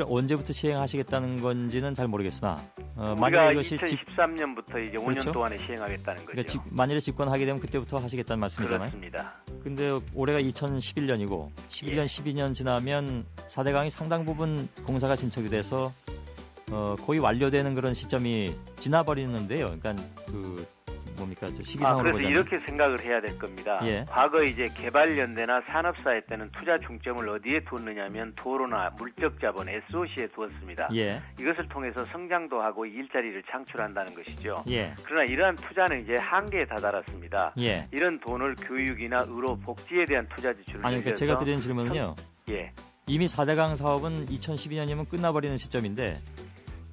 언제부터 시행하시겠다는 건지는 잘 모르겠으나 우리가 만약에 이것이 2013년부터 이제 5년 그렇죠? 동안에 시행하겠다는 거죠. 그러니까 만일에 집권하게 되면 그때부터 하시겠다는 말씀이잖아요. 그렇습니다. 근데 올해가 2011년이고 11년, 예. 12년 지나면 4대강이 상당 부분 공사가 진척이 돼서 거의 완료되는 그런 시점이 지나버리는데요. 그러니까 그 뭡니까 시기상으로 그래서 보자면 이렇게 생각을 해야 될 겁니다. 예. 과거 이제 개발연대나 산업사회 때는 투자 중점을 어디에 두었느냐면 도로나 물적자본 SOC에 두었습니다. 예. 이것을 통해서 성장도 하고 일자리를 창출한다는 것이죠. 예. 그러나 이러한 투자는 이제 한계에 다다랐습니다. 예. 이런 돈을 교육이나 의료, 복지에 대한 투자 지출을 아니 그러니까 제가 드리는 질문은요. 예. 이미 4대강 사업은 2012년이면 끝나버리는 시점인데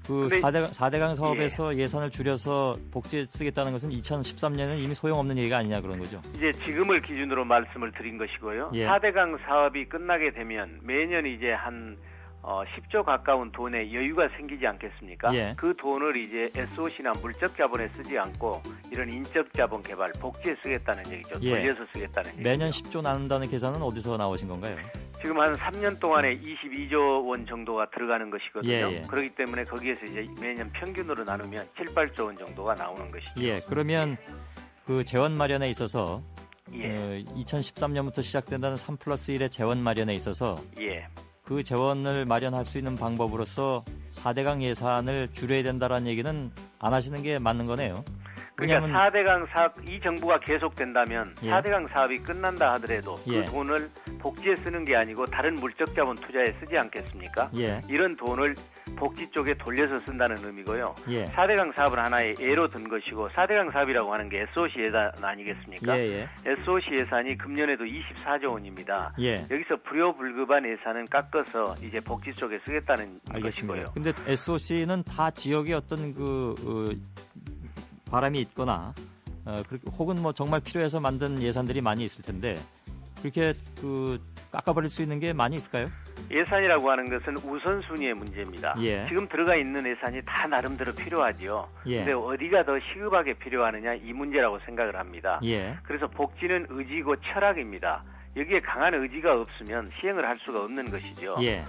그 근데- 4대강 사업에서 예산을 줄여서 복지에 쓰겠다는 것은 2013년에는 이미 소용없는 얘기가 아니냐 그런 거죠. 이제 지금을 기준으로 말씀을 드린 것이고요. 예. 4대강 사업이 끝나게 되면 매년 이제 한 10조 가까운 돈의 여유가 생기지 않겠습니까? 예. 그 돈을 이제 SOC나 물적 자본에 쓰지 않고 이런 인적 자본 개발, 복지에 쓰겠다는 얘기죠. 예. 돌려서 쓰겠다는 얘기죠. 매년 10조 나눈다는 계산은 어디서 나오신 건가요? 지금 한 3년 동안에 22조 원 정도가 들어가는 것이거든요. 예, 예. 그렇기 때문에 거기에서 이제 매년 평균으로 나누면 7, 8조 원 정도가 나오는 것이죠. 예, 그러면 그 재원 마련에 있어서 예. 2013년부터 시작된다는 3+1의 재원 마련에 있어서 예. 그 재원을 마련할 수 있는 방법으로서 4대강 예산을 줄여야 된다라는 얘기는 안 하시는 게 맞는 거네요. 그러니까 왜냐하면 4대강 사업 이 정부가 계속된다면 예. 4대강 사업이 끝난다 하더라도 예. 그 돈을 복지에 쓰는 게 아니고 다른 물적 자본 투자에 쓰지 않겠습니까? 예. 이런 돈을 복지 쪽에 돌려서 쓴다는 의미고요. 예. 4대강 사업은 하나의 예로 든 것이고 4대강 사업이라고 하는 게 SOC 예산 아니겠습니까? 예, SOC 예산이 금년에도 24조 원입니다. 예. 여기서 불효불급한 예산은 깎아서 이제 복지 쪽에 쓰겠다는 알겠습니다. 것이고요. 근데 SOC는 다 지역의 어떤 바람이 있거나 혹은 뭐 정말 필요해서 만든 예산들이 많이 있을 텐데 그렇게 깎아버릴 수 있는 게 많이 있을까요? 예산이라고 하는 것은 우선순위의 문제입니다. 예. 지금 들어가 있는 예산이 다 나름대로 필요하지요. 예. 근데 어디가 더 시급하게 필요하느냐 이 문제라고 생각을 합니다. 예. 그래서 복지는 의지고 철학입니다. 여기에 강한 의지가 없으면 시행을 할 수가 없는 것이죠. 예.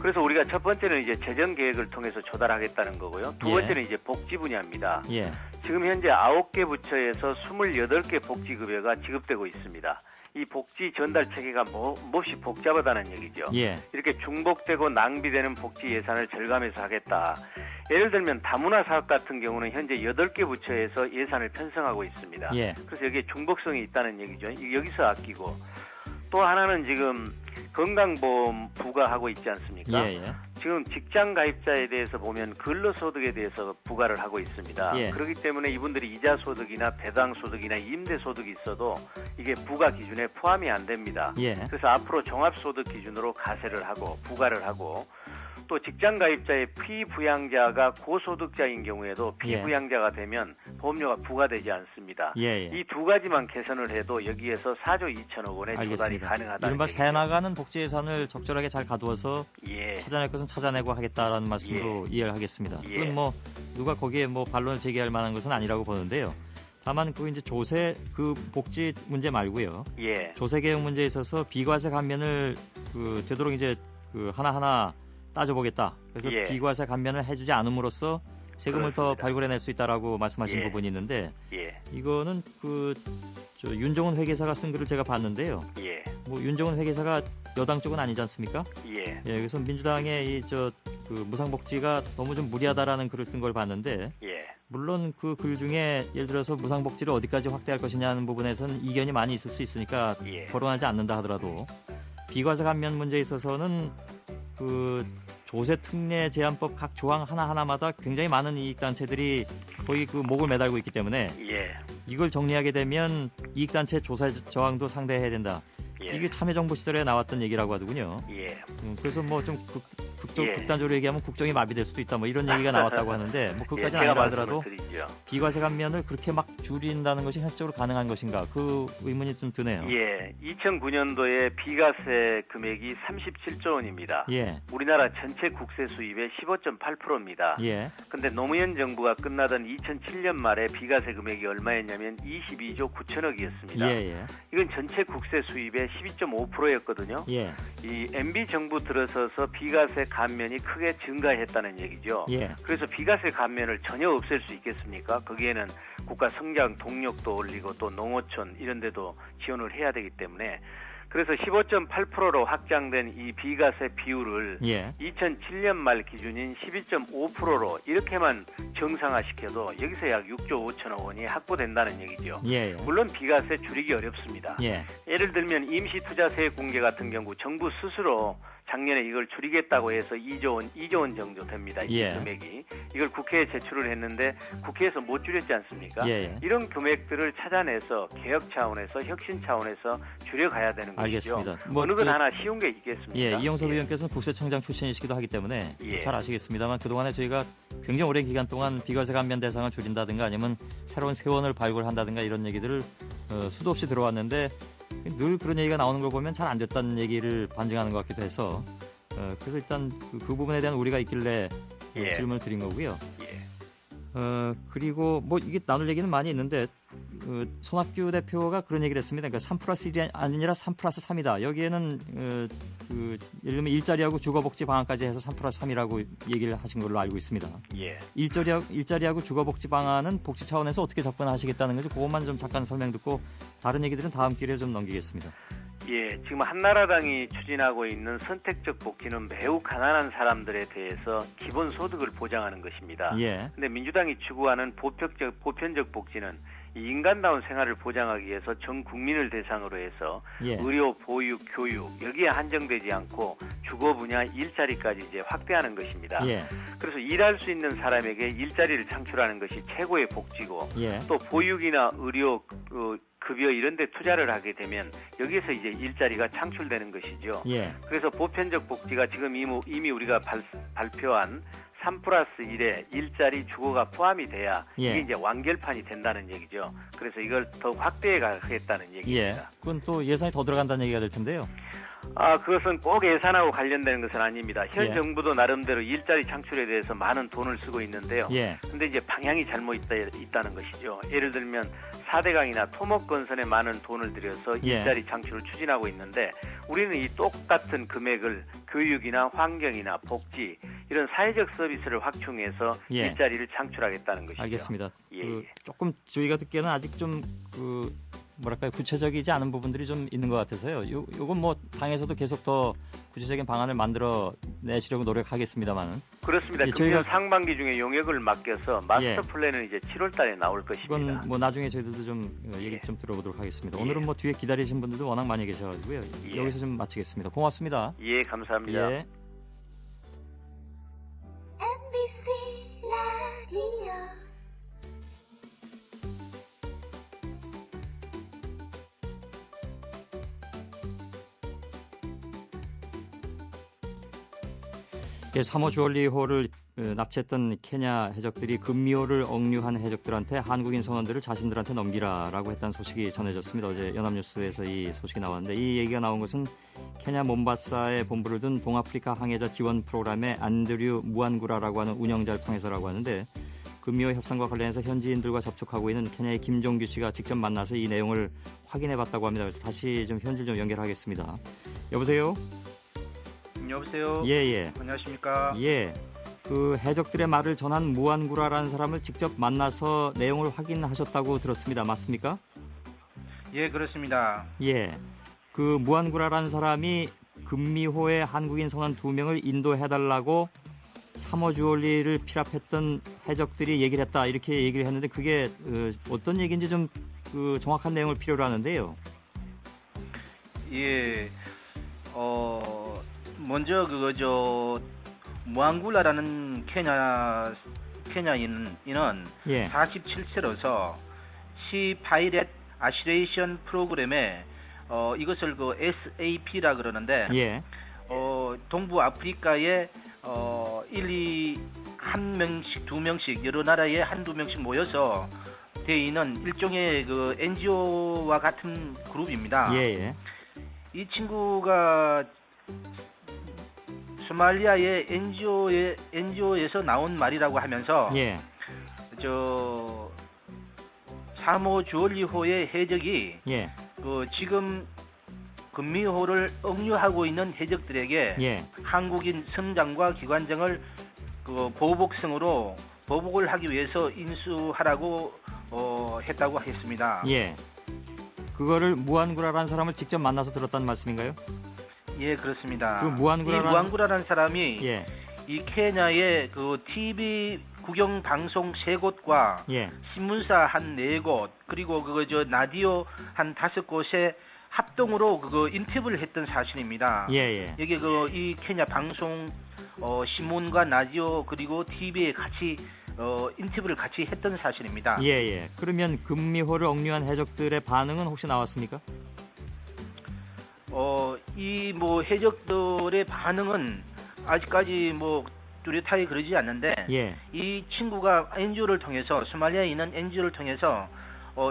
그래서 우리가 첫 번째는 이제 재정 계획을 통해서 조달하겠다는 거고요. 두 예. 번째는 이제 복지 분야입니다. 예. 지금 현재 9개 부처에서 28개 복지급여가 지급되고 있습니다. 이 복지 전달 체계가 몹시 복잡하다는 얘기죠. 예. 이렇게 중복되고 낭비되는 복지 예산을 절감해서 하겠다. 예를 들면 다문화 사업 같은 경우는 현재 8개 부처에서 예산을 편성하고 있습니다. 예. 그래서 여기에 중복성이 있다는 얘기죠. 여기서 아끼고 또 하나는 지금 건강보험 부과하고 있지 않습니까? 예, 예. 지금 직장 가입자에 대해서 보면 근로소득에 대해서 부과를 하고 있습니다. 예. 그렇기 때문에 이분들이 이자소득이나 배당소득이나 임대소득이 있어도 이게 부과 기준에 포함이 안 됩니다. 예. 그래서 앞으로 종합소득 기준으로 가세를 하고 부과를 하고 또 직장 가입자의 피부양자가 고소득자인 경우에도 피부양자가 되면 보험료가 부과되지 않습니다. 예, 예. 이 두 가지만 개선을 해도 여기에서 4조 2천억 원의 조달이 알겠습니다. 가능하다는 이른바 얘기죠. 새 나가는 복지 예산을 적절하게 잘 가두어서 예. 찾아낼 것은 찾아내고 하겠다라는 말씀으로 이해를 하겠습니다. 예. 그건 뭐 누가 거기에 뭐 반론을 제기할 만한 것은 아니라고 보는데요. 다만 그 이제 조세 복지 문제 말고요. 예. 조세 개혁 문제에 있어서 비과세 감면을 되도록 이제 하나하나 따져보겠다. 그래서 예. 비과세 감면을 해주지 않음으로써 세금을 더 그렇습니다. 발굴해낼 수 있다라고 말씀하신 예. 부분이 있는데 예. 이거는 윤종훈 회계사가 쓴 글을 제가 봤는데요. 예. 뭐 윤종훈 회계사가 여당 쪽은 아니지 않습니까? 예. 예, 그래서 민주당의 무상복지가 너무 좀 무리하다라는 글을 쓴 걸 봤는데 예. 물론 그 글 중에 예를 들어서 무상복지를 어디까지 확대할 것이냐는 부분에서는 이견이 많이 있을 수 있으니까 예. 거론하지 않는다 하더라도 비과세 감면 문제에 있어서는 조세 특례 제한법 각 조항 하나하나마다 굉장히 많은 이익단체들이 거의 목을 매달고 있기 때문에 예. 이걸 정리하게 되면 이익단체 조사 저항도 상대해야 된다. 예. 이게 참여정부 시절에 나왔던 얘기라고 하더군요. 예. 그래서 뭐 좀 좀 예. 극단적으로 얘기하면 국정이 마비될 수도 있다. 뭐 이런 얘기가 나왔다고 하는데 뭐 그것까지는 예, 제가 아니라 하더라도 말씀을 드리죠. 비과세 감면을 그렇게 막 줄인다는 것이 현실적으로 가능한 것인가? 그 의문이 좀 드네요. 예, 2009년도에 비과세 금액이 37조 원입니다. 예. 우리나라 전체 국세 수입의 15.8%입니다. 예. 근데 노무현 정부가 끝나던 2007년 말에 비과세 금액이 얼마였냐면 22조 9천억이었습니다. 예, 예. 이건 전체 국세 수입의 12.5%였거든요. 예. 이 MB 정부 들어서서 비과세 감면이 크게 증가했다는 얘기죠. 예. 그래서 비과세 감면을 전혀 없앨 수 있겠습니까? 거기에는 국가 성장 동력도 올리고 또 농어촌 이런 데도 지원을 해야 되기 때문에 그래서 15.8%로 확장된 이 비과세 비율을 예. 2007년 말 기준인 11.5%로 이렇게만 정상화시켜도 여기서 약 6조 5천억 원이 확보된다는 얘기죠. 예. 물론 비과세 줄이기 어렵습니다. 예. 예를 들면 임시투자세 공개 같은 경우 정부 스스로 작년에 이걸 줄이겠다고 해서 2조 원 정도 됩니다. 이 예. 금액이. 이걸 국회에 제출을 했는데 국회에서 못 줄였지 않습니까? 예. 이런 금액들을 찾아내서 개혁 차원에서 혁신 차원에서 줄여가야 되는 알겠습니다. 것이죠. 뭐 어느 것 저- 하나 쉬운 게 있겠습니까? 예, 이영석 의원께서는 국세청장 출신이시기도 하기 때문에 예. 잘 아시겠습니다만 그동안에 저희가 굉장히 오랜 기간 동안 비과세 감면 대상을 줄인다든가 아니면 새로운 세원을 발굴한다든가 이런 얘기들을 수도 없이 들어왔는데 늘 그런 얘기가 나오는 걸 보면 잘 안 됐다는 얘기를 반증하는 것 같기도 해서 그래서 일단 그 부분에 대한 우리가 있길래 예. 질문을 드린 거고요. 예. 그리고 뭐 이게 나눌 얘기는 많이 있는데 손학규 대표가 그런 얘기를 했습니다. 그러니까 3+1이 아니라 3+3이다. 여기에는 예를 들면 일자리하고 주거복지 방안까지 해서 3+3이라고 얘기를 하신 걸로 알고 있습니다. 예. 일자리하고 주거복지 방안은 복지 차원에서 어떻게 접근하시겠다는 거지? 그것만 좀 잠깐 설명 듣고 다른 얘기들은 다음 기회에 좀 넘기겠습니다. 예, 지금 한나라당이 추진하고 있는 선택적 복지는 매우 가난한 사람들에 대해서 기본 소득을 보장하는 것입니다. 예. 근데 민주당이 추구하는 보편적 복지는 이 인간다운 생활을 보장하기 위해서 전 국민을 대상으로 해서 예. 의료, 보육, 교육 여기에 한정되지 않고 주거 분야, 일자리까지 이제 확대하는 것입니다. 예. 그래서 일할 수 있는 사람에게 일자리를 창출하는 것이 최고의 복지고 예. 또 보육이나 의료, 급여 이런 데 투자를 하게 되면 여기에서 이제 일자리가 창출되는 것이죠. 예. 그래서 보편적 복지가 지금 이미 우리가 발표한 3+1에 일자리 주거가 포함이 돼야 예. 이게 이제 완결판이 된다는 얘기죠. 그래서 이걸 더 확대해 가겠다는 예. 얘기입니다. 그건 또 예산이 더 들어간다는 얘기가 될 텐데요. 그것은 꼭 예산하고 관련되는 것은 아닙니다. 현 예. 정부도 나름대로 일자리 창출에 대해서 많은 돈을 쓰고 있는데요. 예. 근데 이제 방향이 잘못 있다는 것이죠. 예를 들면 4대강이나 토목건설에 많은 돈을 들여서 예. 일자리 창출을 추진하고 있는데 우리는 이 똑같은 금액을 교육이나 환경이나 복지 이런 사회적 서비스를 확충해서 예. 일자리를 창출하겠다는 것이죠. 알겠습니다. 예. 조금 저희가 듣기에는 아직 좀 뭐랄까요 구체적이지 않은 부분들이 좀 있는 것 같아서요. 요건 뭐 당에서도 계속 더 구체적인 방안을 만들어 내시려고 노력하겠습니다만은. 그렇습니다. 예, 금년 저희가- 상반기 중에 용역을 맡겨서 마스터 예. 플랜은 이제 7월달에 나올 것입니다. 그건 뭐 나중에 저희들도 좀 얘기 좀 들어보도록 하겠습니다. 오늘은 뭐 뒤에 기다리신 분들도 워낙 많이 계셔가지고요. 예. 여기서 좀 마치겠습니다. 고맙습니다. 예, 감사합니다. 예. MBC 라디오 예, 3호 주얼리호를 납치했던 케냐 해적들이 금미호를 억류한 해적들한테 한국인 선원들을 자신들한테 넘기라라고 했다는 소식이 전해졌습니다. 어제 연합뉴스에서 이 소식이 나왔는데 이 얘기가 나온 것은 케냐 몬바사에 본부를 둔 동아프리카 항해자 지원 프로그램의 안드류 무안구라라고 하는 운영자를 통해서라고 하는데 금미호 협상과 관련해서 현지인들과 접촉하고 있는 케냐의 김종규 씨가 직접 만나서 이 내용을 확인해봤다고 합니다. 그래서 다시 좀 현지를 좀 연결하겠습니다. 여보세요? 여보세요. 예. 안녕하십니까. 예. 그 해적들의 말을 전한 무안구라라는 사람을 직접 만나서 내용을 확인하셨다고 들었습니다. 맞습니까? 예, 그렇습니다. 예. 그 무안구라라는 사람이 금미호의 한국인 선원 2명을 인도해달라고 3호 주얼리를 피랍했던 해적들이 얘기를 했다. 이렇게 얘기를 했는데 그게 어떤 얘기인지 좀 정확한 내용을 필요로 하는데요. 예. 먼저 무안굴라라는 케냐인은 예. 47세로서 시 파이렛 아시레이션 프로그램에 이것을 SAP라 그러는데 예. 동부 아프리카에 1, 1명씩 2명씩 여러 나라에 1, 2명씩 모여서 되어 있는 일종의 그 NGO와 같은 그룹입니다. 예. 이 친구가 소말리아의 NGO에서 나온 말이라고 하면서 예. 저 사모 주얼리호의 해적이 예. 그 지금 금미호를 억류하고 있는 해적들에게 예. 한국인 선장과 기관장을 그 보복성으로 보복을 하기 위해서 인수하라고 했다고 했습니다. 예. 그거를 무안구라라는 사람을 직접 만나서 들었다는 말씀인가요? 예, 그렇습니다. 그 무안구라라는 사람이 예. 이 케냐의 그 TV 구경 방송 3곳과 예. 신문사 한 4곳 그리고 라디오 한 5곳에 합동으로 그거 인터뷰를 했던 사실입니다. 예. 여기 이 케냐 방송 신문과 라디오 그리고 TV에 같이 인터뷰를 같이 했던 사실입니다. 예. 그러면 금미호를 억류한 해적들의 반응은 혹시 나왔습니까? 이 해적들의 반응은 아직까지 뚜렷하게 그러지 않는데 예. 이 친구가 NGO를 통해서 소말리아에 있는 NGO를 통해서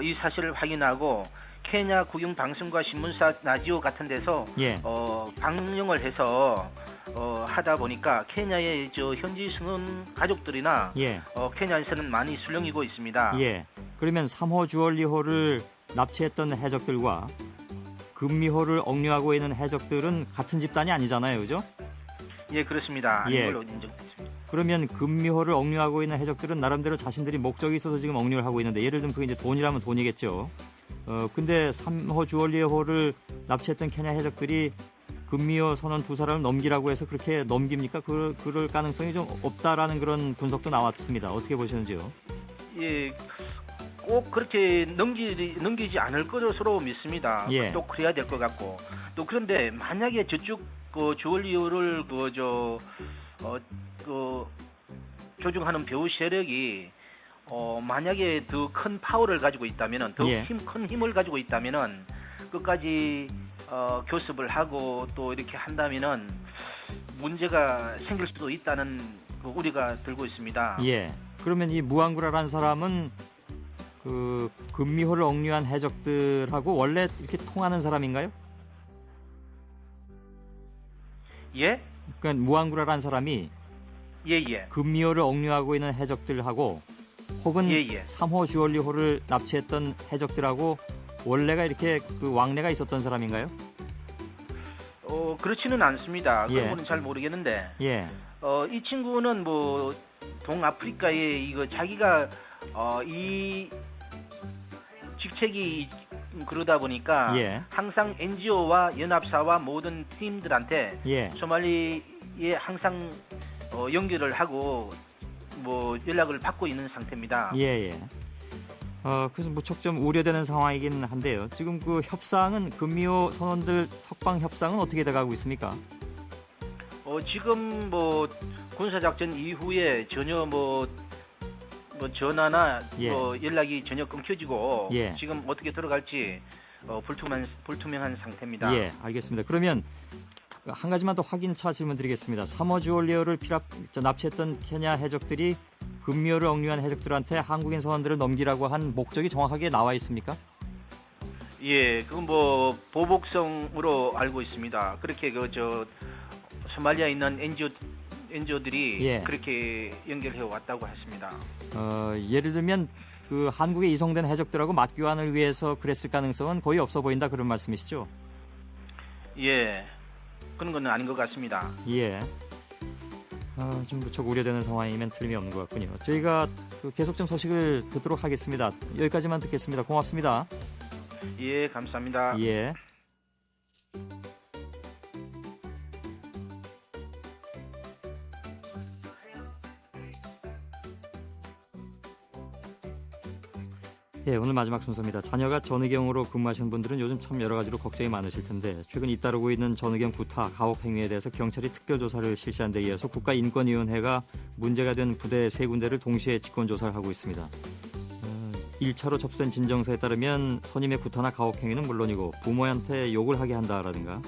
이 사실을 확인하고 케냐 국영 방송과 신문사 라디오 같은 데서 예. 방영을 해서 하다 보니까 케냐의 현지 승은 가족들이나 예. 케냐에서는 많이 술렁이고 있습니다. 예. 그러면 3호 주얼리호를 납치했던 해적들과 금미호를 억류하고 있는 해적들은 같은 집단이 아니잖아요, 그죠? 예, 그렇습니다. 아닌 예. 걸로 인정됐습니다. 그러면 금미호를 억류하고 있는 해적들은 나름대로 자신들이 목적이 있어서 지금 억류를 하고 있는데 예를 들면 그게 이제 돈이라면 돈이겠죠. 근데 3호 주얼리호를 납치했던 케냐 해적들이 금미호 선원 2사람을 넘기라고 해서 그렇게 넘깁니까? 그럴 가능성이 좀 없다라는 그런 분석도 나왔습니다. 어떻게 보시는지요? 예, 꼭 그렇게 넘기지 않을 것으로 믿습니다. 예. 또 그래야 될 것 같고 또 그런데 만약에 저쪽 주얼리호를 조종하는 배후 세력이 만약에 더 큰 파워를 가지고 있다면은 더 예. 큰 힘을 가지고 있다면은 끝까지 교습을 하고 또 이렇게 한다면은 문제가 생길 수도 있다는 우려가 들고 있습니다. 예. 그러면 이 무안구라라는 사람은 그 금미호를 억류한 해적들하고 원래 이렇게 통하는 사람인가요? 예? 그러니까 무안구라라는 사람이 예. 금미호를 억류하고 있는 해적들하고 혹은 예. 3호 주얼리호를 납치했던 해적들하고 원래가 이렇게 그 왕래가 있었던 사람인가요? 그렇지는 않습니다. 예. 그런 거는 잘 모르겠는데. 예. 이 친구는 동아프리카에 자기가 이 직책이 그러다 보니까 예. 항상 NGO와 연합사와 모든 팀들한테 예. 소말리에 항상 연결을 하고 연락을 받고 있는 상태입니다. 예. 그래서 무척 좀 우려되는 상황이긴 한데요. 지금 그 협상은 금미호 선원들 석방 협상은 어떻게 돼가고 있습니까? 지금 군사작전 이후에 전혀 전화나 예. 연락이 전혀 끊겨지고 예. 지금 어떻게 들어갈지 불투명한 상태입니다. 예, 알겠습니다. 그러면 한 가지만 더 확인차 질문드리겠습니다. 3호 주얼리호를 납치했던 케냐 해적들이 금미호를 억류한 해적들한테 한국인 선원들을 넘기라고 한 목적이 정확하게 나와 있습니까? 예, 그건 보복성으로 알고 있습니다. 그렇게 소말리아에 있는 NGO들이 예. 그렇게 연결해 왔다고 했습니다. 예를 들면 그 한국에 이송된 해적들하고 맞교환을 위해서 그랬을 가능성은 거의 없어 보인다 그런 말씀이시죠? 예, 그런 건 아닌 것 같습니다. 예. 좀 무척 우려되는 상황이면 틀림이 없는 것 같군요. 저희가 계속 좀 소식을 듣도록 하겠습니다. 여기까지만 듣겠습니다. 고맙습니다. 예, 감사합니다. 예. 예, 오늘 마지막 순서입니다. 자녀가 전의경으로 근무하시는 분들은 요즘 참 여러 가지로 걱정이 많으실 텐데 최근 잇따르고 있는 전의경 구타, 가혹 행위에 대해서 경찰이 특별조사를 실시한 데 이어서 국가인권위원회가 문제가 된 부대 3군데를 동시에 직권조사를 하고 있습니다. 1차로 접수된 진정서에 따르면 선임의 구타나 가혹 행위는 물론이고 부모한테 욕을 하게 한다라든가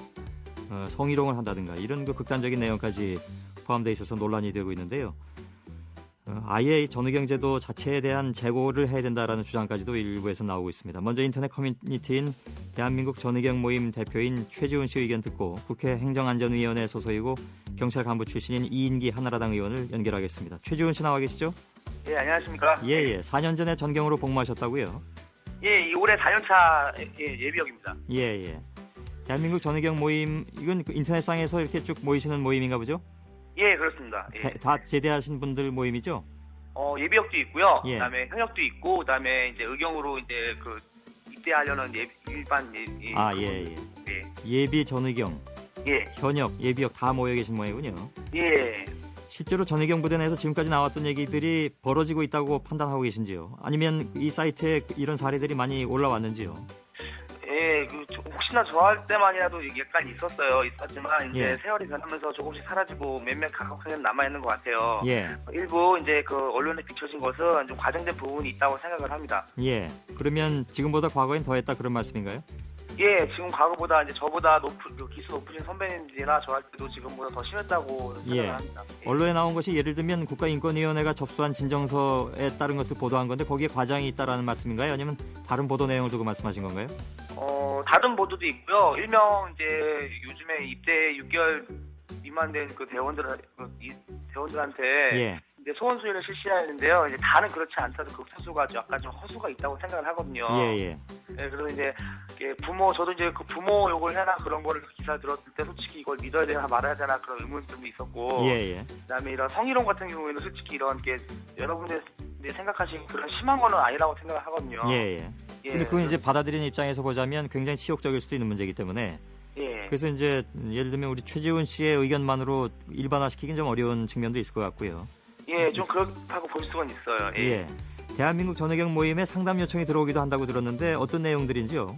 성희롱을 한다든가 이런 그 극단적인 내용까지 포함되어 있어서 논란이 되고 있는데요. 아예 전의경 제도 자체에 대한 재고를 해야 된다라는 주장까지도 일부에서 나오고 있습니다. 먼저 인터넷 커뮤니티인 대한민국 전의경 모임 대표인 최지훈 씨 의견 듣고 국회 행정안전위원회 소속이고 경찰 간부 출신인 이인기 한나라당 의원을 연결하겠습니다. 최지훈 씨 나와 계시죠? 예, 안녕하십니까? 예. 4년 전에 전경으로 복무하셨다고요? 예, 올해 4년차 예비역입니다. 예. 대한민국 전의경 모임, 이건 그 인터넷상에서 이렇게 쭉 모이시는 모임인가 보죠? 예, 그렇습니다. 예. 다 제대하신 분들 모임이죠? 예비역도 있고요. 예. 그다음에 현역도 있고, 그다음에 이제 의경으로 이제 그 입대하려는 일반 예. 예비 전의경, 예. 현역, 예비역 다 모여 계신 모양이군요. 예. 실제로 전의경 부대 내에서 지금까지 나왔던 얘기들이 벌어지고 있다고 판단하고 계신지요? 아니면 이 사이트에 이런 사례들이 많이 올라왔는지요? 예, 혹시나 저 할 때만이라도 약간 있었지만 이제 예. 세월이 변하면서 조금씩 사라지고 몇몇 가혹하게 남아 있는 것 같아요. 예. 일부 이제 그 언론에 비춰진 것은 좀 과장된 부분이 있다고 생각을 합니다. 예. 그러면 지금보다 과거엔 더했다 그런 말씀인가요? 예, 지금 과거보다 이제 저보다 기수 높으신 선배님들이나 저 할 때도 지금보다 더 심했다고 생각을 합니다. 언론에 나온 것이 예를 들면 국가인권위원회가 접수한 진정서에 따른 것을 보도한 건데 거기에 과장이 있다라는 말씀인가요? 아니면 다른 보도 내용을 두고 말씀하신 건가요? 다른 보도도 있고요. 일명 이제 요즘에 입대 6개월 미만 된 그 대원들한테 예. 이제 소원 수리를 실시하는데요. 이제 다는 그렇지 않다도 극소수가 약간 좀 허수가 있다고 생각을 하거든요. 예. 네, 그래서 이제 저도 이제 그 부모 욕을 해나 그런 거를 기사 들었을 때 솔직히 이걸 믿어야 되나 말아야 되나 그런 의문점이 있었고, 예. 그다음에 이런 성희롱 같은 경우에는 솔직히 이런 게 여러분들 생각하시는 그런 심한 거는 아니라고 생각을 하거든요. 예. 근데 그건 이제 받아들이는 입장에서 보자면 굉장히 치욕적일 수도 있는 문제이기 때문에. 예. 그래서 이제 예를 들면 우리 최지훈 씨의 의견만으로 일반화시키긴 좀 어려운 측면도 있을 것 같고요. 예, 좀 그렇다고 볼 수는 있어요. 예. 대한민국 전의경 모임에 상담 요청이 들어오기도 한다고 들었는데 어떤 내용들인지요?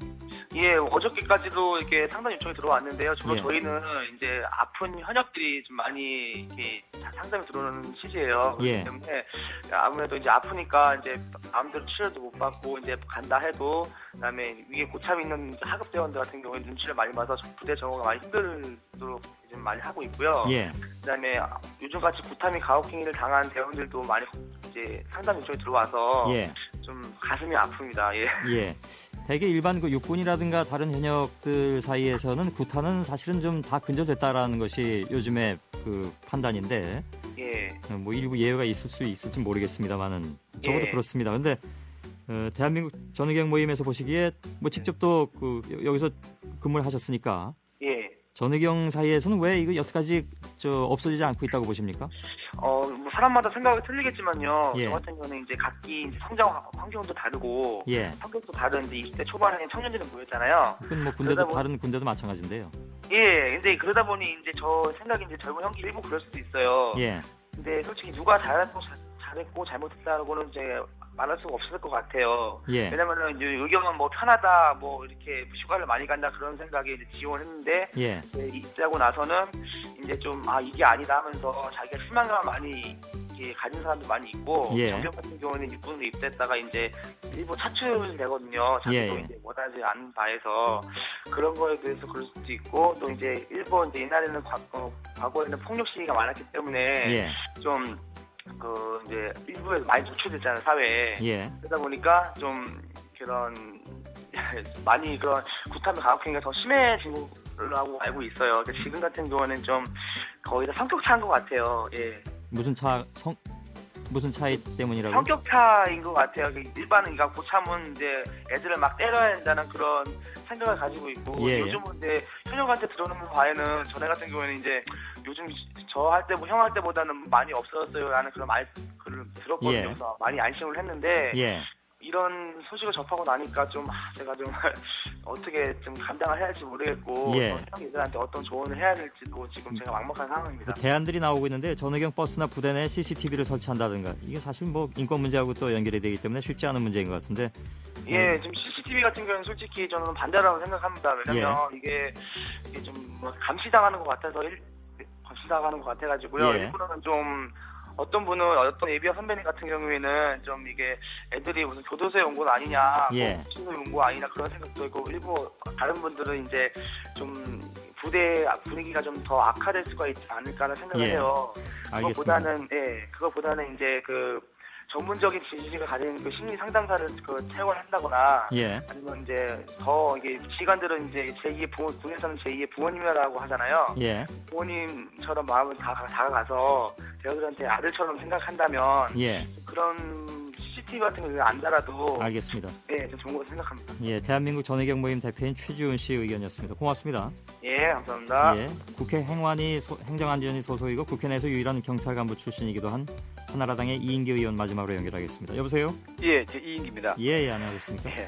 예, 어저께까지도 이렇게 상담 요청이 들어왔는데요. 주로 예. 저희는 이제 아픈 현역들이 좀 많이 이렇게 상담이 들어오는 시기예요. 그렇기 예. 때문에 아무래도 이제 아프니까 이제 마음대로 치료도 못 받고 이제 간다 해도, 그다음에 위에 고참 있는 하급 대원들 같은 경우에 눈치를 많이 봐서 부대 정오가 많이 힘들도록 좀 많이 하고 있고요. 예. 그다음에 요즘같이 구타미 가혹행위를 당한 대원들도 많이 이제 상담 요청이 들어와서 예. 좀 가슴이 아픕니다. 예. 대개 일반 그 육군이라든가 다른 현역들 사이에서는 구타는 사실은 좀 다 근절됐다라는 것이 요즘의 그 판단인데, 예. 뭐 일부 예외가 있을지 모르겠습니다만은 적어도 예. 그렇습니다. 근데 대한민국 전의경 모임에서 보시기에 뭐 직접 또 그 여기서 근무를 하셨으니까. 예. 전의경 사이에서는 왜 이거 여태까지 없어지지 않고 있다고 보십니까? 뭐 사람마다 생각이 틀리겠지만요. 예. 저 같은 경우는 이제 각기 이제 성장 환경도 다르고, 예. 성격도 다른 이제 20대 초반에 청년들이 모였잖아요. 그건 뭐 군대도 다른 군대도 마찬가지인데요. 예, 근데 그러다 보니 이제 저 생각이 이제 젊은 형기 일부 그럴 수도 있어요. 예. 근데 솔직히 누가 잘했고 잘못했다고는 이제 말할 수가 없을 것 같아요. 예. 왜냐면은 이제 의경은 뭐 편하다, 뭐 이렇게 휴가를 많이 간다 그런 생각에 이제 지원했는데, 예. 입대하고 나서는 이제 좀 이게 아니다 하면서 자기가 실망감을 많이 이렇게 가진 사람도 많이 있고, 예. 정경 같은 경우는 육군으로 입대했다가 이제 일부 차출되거든요. 자기도 예. 이제 원하지 않는 바에서 그런 거에 대해서 그럴 수도 있고, 또 이제 일본 이제 옛날에는 과거에는 폭력 시기가 많았기 때문에 예. 좀 이제 일부에서 많이 노출됐잖아요, 사회에. 예. 그러다 보니까 좀 그런 많이 그런 구타미 가혹행위가 더 심해진 걸로 알고 있어요. 그러니까 지금 같은 경우는 좀 거의 다 성격 차인 것 같아요. 예. 무슨 차이 때문이라고? 성격 차인 것 같아요. 일반은 그러니까 고참은 이제 애들을 막 때려야 된다는 그런 생각을 가지고 있고, 예. 요즘은 이제 현역한테 들어오는 바에는 전에 같은 경우에는 이제 요즘 형 할 때보다는 많이 없어졌어요라는 그런 글을 들었거든요. 예. 그래서 많이 안심을 했는데, 예. 이런 소식을 접하고 나니까 좀 제가 좀 어떻게 좀 감당을 해야 할지 모르겠고, 예. 형들한테 어떤 조언을 해야 될지도 지금 제가 막막한 상황입니다. 대안들이 나오고 있는데 전의경 버스나 부대 내에 CCTV를 설치한다든가 이게 사실 뭐 인권 문제하고 또 연결이 되기 때문에 쉽지 않은 문제인 것 같은데. 예, 지금 CCTV 같은 경우는 솔직히 저는 반대라고 생각합니다. 왜냐면 이게 좀 감시당하는 것 같아서 감시당하는 것 같아가지고요. 예. 일부러는 좀 어떤 예비역 선배님 같은 경우에는 좀 이게 애들이 무슨 교도소에 온 건 아니냐, 예. 친구 온 거 아니냐 그런 생각도 있고, 일부 다른 분들은 이제 좀 부대 분위기가 좀 더 악화될 수가 있지 않을까라는 생각을 예. 해요. 알겠습니다. 그것보다는 이제 그 전문적인 지식을 가진 그 심리 상담사를 채용한다거나 예. 아니면 이제 더 이게 지휘관들은 이제 제2의 부모, 군에서는 제2의 부모님이라고 하잖아요. 예. 부모님처럼 마음을 다가가서 배우들한테 아들처럼 생각한다면 예. 그런 CCTV 같은 거 안 달아도 알겠습니다. 좀 좋은 거 생각합니다. 예, 대한민국 전혜경 모임 대표인 최지훈 씨 의견이었습니다. 고맙습니다. 예, 감사합니다. 예, 국회 행정안전위 소속이고 국회 내에서 유일한 경찰 간부 출신이기도 한 한나라당의 이인기 의원 마지막으로 연결하겠습니다. 여보세요? 예, 저 이인기입니다. 예, 안녕하십니까? 예.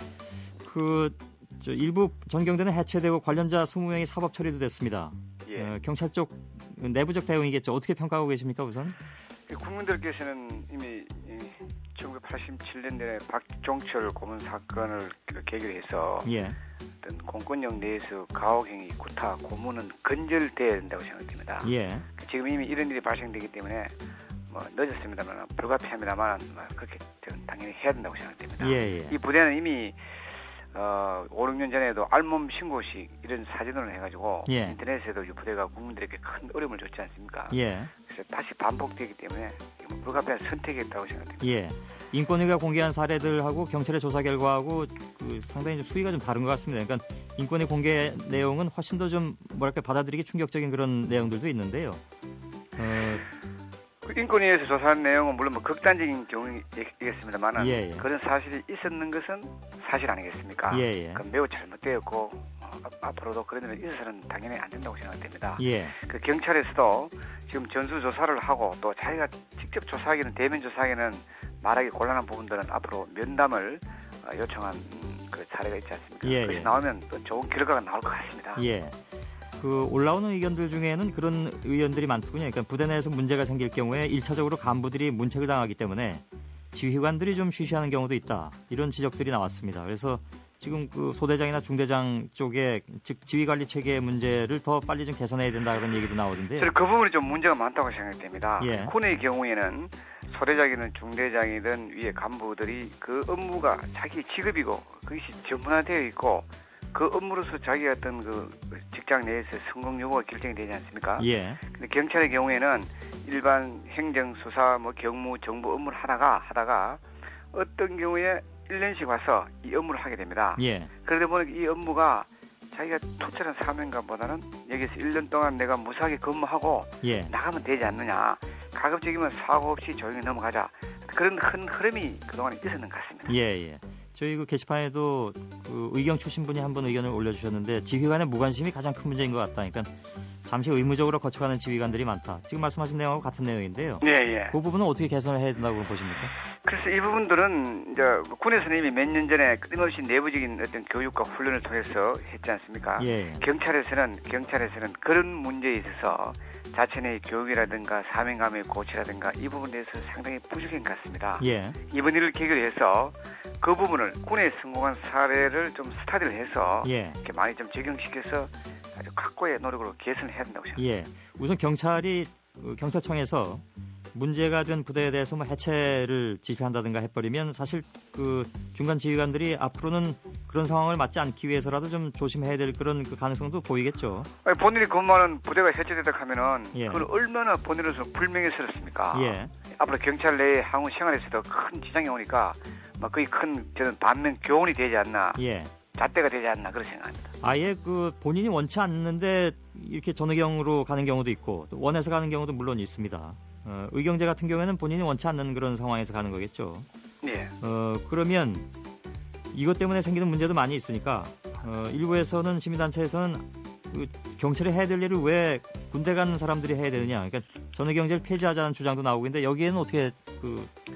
일부 전경대는 해체되고 관련자 20명이 사법 처리도 됐습니다. 예. 경찰 쪽 내부적 대응이겠죠. 어떻게 평가하고 계십니까, 우선? 국민들께서는 이미 1987년에 박종철 고문 사건을 계기해서 예. 어떤 공권력 내에서 가혹행위, 구타, 고문은 근절돼야 된다고 생각됩니다. 예. 지금 이미 이런 일이 발생되기 때문에 늦었습니다만 불가피합니다만 그렇게 당연히 해야 된다고 생각됩니다. 예. 이 부대는 이미 5, 6년 전에도 알몸 신고식 이런 사진을 해가지고 예. 인터넷에도 이 부대가 국민들에게 큰 어려움을 줬지 않습니까? 예. 그래서 다시 반복되기 때문에 불가피한 선택이었다고 생각됩니다. 예. 인권위가 공개한 사례들하고 경찰의 조사 결과하고 상당히 좀 수위가 좀 다른 것 같습니다. 그러니까 인권위 공개 내용은 훨씬 더 좀 받아들이기 충격적인 그런 내용들도 있는데요. 인권위에서 조사한 내용은 물론 극단적인 경우이겠습니다만 예. 그런 사실이 있었는 것은 사실 아니겠습니까? 예. 매우 잘못되었고 앞으로도 그런 일은 있어서는 당연히 안 된다고 생각됩니다. 예. 그 경찰에서도 지금 전수조사를 하고 또 자기가 직접 조사하기는 대면 조사하기는 말하기 곤란한 부분들은 앞으로 면담을 요청한 그 사례가 있지 않습니까? 예. 그것이 나오면 또 좋은 결과가 나올 것 같습니다. 예. 올라오는 의견들 중에는 그런 의견들이 많더군요. 그러니까 부대 내에서 문제가 생길 경우에 1차적으로 간부들이 문책을 당하기 때문에 지휘관들이 좀 쉬쉬하는 경우도 있다. 이런 지적들이 나왔습니다. 그래서 지금 소대장이나 중대장 쪽에 즉 지휘관리 체계의 문제를 더 빨리 좀 개선해야 된다 그런 얘기도 나오던데요. 저는 그 부분이 좀 문제가 많다고 생각됩니다. 예. 군의 경우에는 소대장이든 중대장이든 위에 간부들이 그 업무가 자기 직업이고 그것이 전문화되어 있고 그 업무로서 자기 어떤 그 직장 내에서 성공 여부가 결정이 되지 않습니까? 예. 근데 경찰의 경우에는 일반 행정, 수사, 경무, 정부 업무를 하다가 어떤 경우에 1년씩 와서 이 업무를 하게 됩니다. 예. 그러다 보니 이 업무가 자기가 투철한 사명감보다는 여기서 1년 동안 내가 무사하게 근무하고 예. 나가면 되지 않느냐. 가급적이면 사고 없이 조용히 넘어가자. 그런 큰 흐름이 그동안에 있었는 것 같습니다. 예. 저희 게시판에도 의경 출신 분이 한 분 의견을 올려주셨는데 지휘관의 무관심이 가장 큰 문제인 것 같다. 그러니까 잠시 의무적으로 거쳐가는 지휘관들이 많다. 지금 말씀하신 내용하고 같은 내용인데요. 예. 그 부분은 어떻게 개선을 해야 된다고 보십니까? 그래서 이 부분들은 이제 군에서는 이미 몇 년 전에 끊임없이 내부적인 어떤 교육과 훈련을 통해서 했지 않습니까? 예. 경찰에서는 그런 문제에 있어서 자체 내 교육이라든가 사명감의 고취라든가 이 부분에 대해서 상당히 부족한 것 같습니다. 예. 이번 일을 계기로 해서 그 부분을 군에 성공한 사례를 좀 스타디를 해서 예. 이렇게 많이 좀 적용시켜서 아주 각고의 노력으로 개선해야 된다고 생각합니다. 예. 우선 경찰청에서 문제가 된 부대에 대해서 해체를 지시한다든가 해버리면 사실 중간 지휘관들이 앞으로는 그런 상황을 맞지 않기 위해서라도 좀 조심해야 될 그런 가능성도 보이겠죠. 아니, 본인이 근무하는 부대가 해체되다 하면은 예. 그걸 얼마나 본인으로서 불명예스럽습니까? 예. 앞으로 경찰 내 향후 생활에서도 큰 지장이 오니까 거의 큰 저는 반면 교훈이 되지 않나. 예. 잣대가 되지 않나 그런 생각합니다. 아예 본인이 원치 않는데 이렇게 전의경으로 가는 경우도 있고 또 원해서 가는 경우도 물론 있습니다. 의경제 같은 경우에는 본인이 원치 않는 그런 상황에서 가는 거겠죠. 예. 그러면 이것 때문에 생기는 문제도 많이 있으니까 일부에서는 시민단체에서는 경찰이 해야 될 일을 왜 군대 가는 사람들이 해야 되느냐. 그러니까 전의경제를 폐지하자는 주장도 나오고 있는데 여기에는 어떻게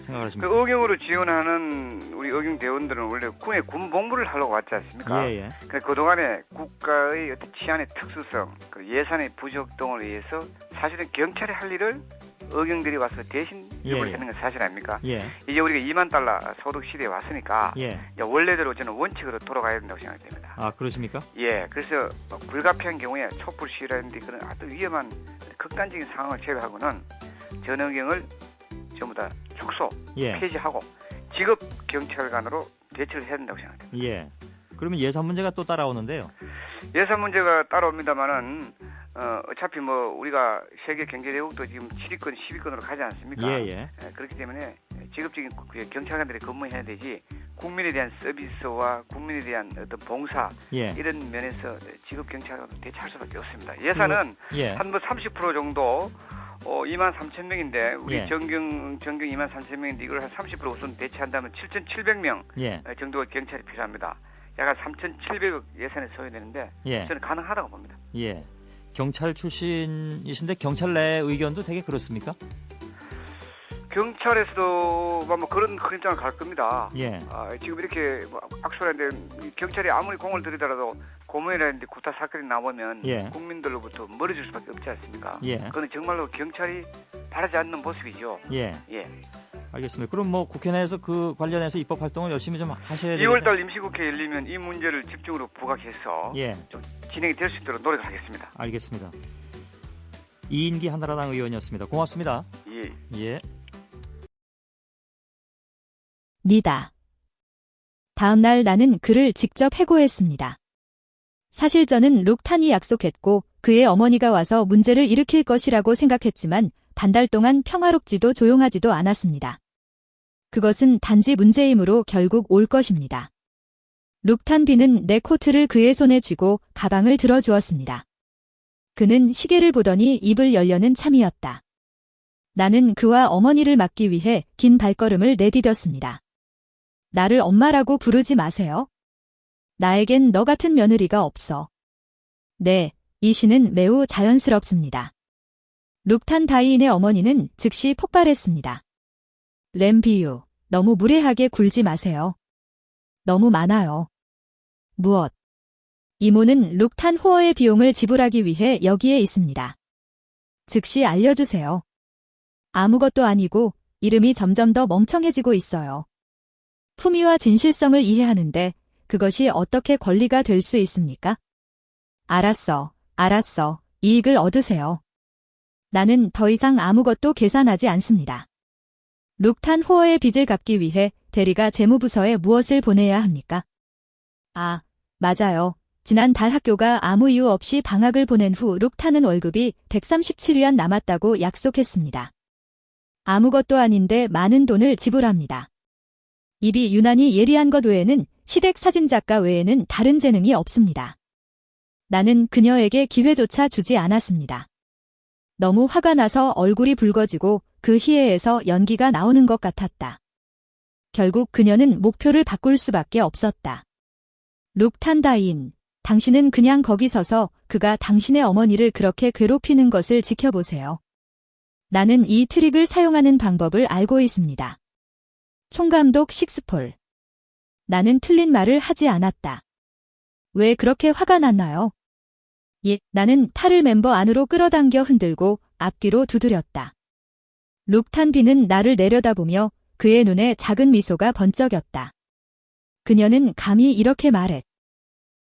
생각하십니까? 의경으로 지원하는 우리 의경 대원들은 원래 군에 군복무를 하려고 왔지 않습니까? 예. 그동안에 국가의 어떤 치안의 특수성, 예산의 부족 등을 위해서 사실은 경찰이 할 일을 의경들이 와서 대신 역할을 하는 건 사실 아닙니까? 예. 이제 우리가 $20,000 소득 시대에 왔으니까 예. 원래대로 저는 원칙으로 돌아가야 된다고 생각됩니다. 아, 그러십니까? 예. 그래서 불가피한 경우에 촛불 시위라든지 그런 아주 위험한 극단적인 상황을 제외하고는 전의경을 전부 다 축소, 예. 폐지하고 직업 경찰관으로 대처를 해야 된다고 생각합니다. 예. 그러면 예산 문제가 또 따라오는데요. 예산 문제가 따라옵니다만은 어차피 뭐 우리가 세계 경제 대국도 지금 7위권, 10위권으로 가지 않습니까? 예. 그렇기 때문에 직업적인 경찰관들이 근무해야 되지 국민에 대한 서비스와 국민에 대한 어떤 봉사 예. 이런 면에서 직업 경찰관을 대체할 수밖에 없습니다. 예산은 예. 한 뭐 30% 정도 23,000명인데 우리 예. 전경 23,000명인데 이걸 한 30% 우선 대체한다면 7,700명 예. 정도가 경찰이 필요합니다. 약 한 3,700억 예산이 소요되는데 예. 저는 가능하다고 봅니다. 예. 경찰 출신이신데 경찰 내 의견도 되게 그렇습니까? 경찰에서도 뭐 그런 입장을 갈 겁니다. 예. 지금 이렇게 악순환인데 경찰이 아무리 공을 들이더라도 고문이라든지 구타 사건이 나오면 예. 국민들로부터 멀어질 수밖에 없지 않습니까? 예. 그건 정말로 경찰이 바라지 않는 모습이죠. 예. 예. 알겠습니다. 그럼 뭐 국회 내에서 그 관련해서 입법 활동을 열심히 좀 하셔야 되겠네요. 2월달 임시국회 열리면 이 문제를 집중으로 부각해서 예. 좀 진행이 될 수 있도록 노력하겠습니다. 알겠습니다. 이인기 한나라당 의원이었습니다. 고맙습니다. 예. 예. 니다. 다음 날 나는 그를 직접 해고했습니다. 사실 저는 룩탄이 약속했고 그의 어머니가 와서 문제를 일으킬 것이라고 생각했지만 반달 동안 평화롭지도 조용하지도 않았습니다. 그것은 단지 문제이므로 결국 올 것입니다. 룩탄 B는 내 코트를 그의 손에 쥐고 가방을 들어주었습니다. 그는 시계를 보더니 입을 열려는 참이었다. 나는 그와 어머니를 막기 위해 긴 발걸음을 내디뎠습니다. 나를 엄마라고 부르지 마세요. 나에겐 너 같은 며느리가 없어. 네, 이 시는 매우 자연스럽습니다. 룩탄 다이인의 어머니는 즉시 폭발했습니다. 램비유, 너무 무례하게 굴지 마세요. 너무 많아요. 무엇? 이모는 룩탄 호어의 비용을 지불하기 위해 여기에 있습니다. 즉시 알려주세요. 아무것도 아니고 이름이 점점 더 멍청해지고 있어요. 품위와 진실성을 이해하는데 그것이 어떻게 권리가 될 수 있습니까? 알았어. 이익을 얻으세요. 나는 더 이상 아무것도 계산하지 않습니다. 룩탄 호어의 빚을 갚기 위해 대리가 재무부서에 무엇을 보내야 합니까? 아, 맞아요. 지난 달 학교가 아무 이유 없이 방학을 보낸 후 룩탄은 월급이 137위안 남았다고 약속했습니다. 아무것도 아닌데 많은 돈을 지불합니다. 입이 유난히 예리한 것 외에는 시댁 사진작가 외에는 다른 재능이 없습니다. 나는 그녀에게 기회조차 주지 않았습니다. 너무 화가 나서 얼굴이 붉어지고 그 희애에서 연기가 나오는 것 같았다. 결국 그녀는 목표를 바꿀 수밖에 없었다. 룩탄 다인, 당신은 그냥 거기 서서 그가 당신의 어머니를 그렇게 괴롭히는 것을 지켜보세요. 나는 이 트릭을 사용하는 방법을 알고 있습니다. 총감독 식스폴. 나는 틀린 말을 하지 않았다. 왜 그렇게 화가 났나요? 예, 나는 팔을 멤버 안으로 끌어당겨 흔들고 앞뒤로 두드렸다. 룩탄 B는 나를 내려다보며 그의 눈에 작은 미소가 번쩍였다. 그녀는 감히 이렇게 말했.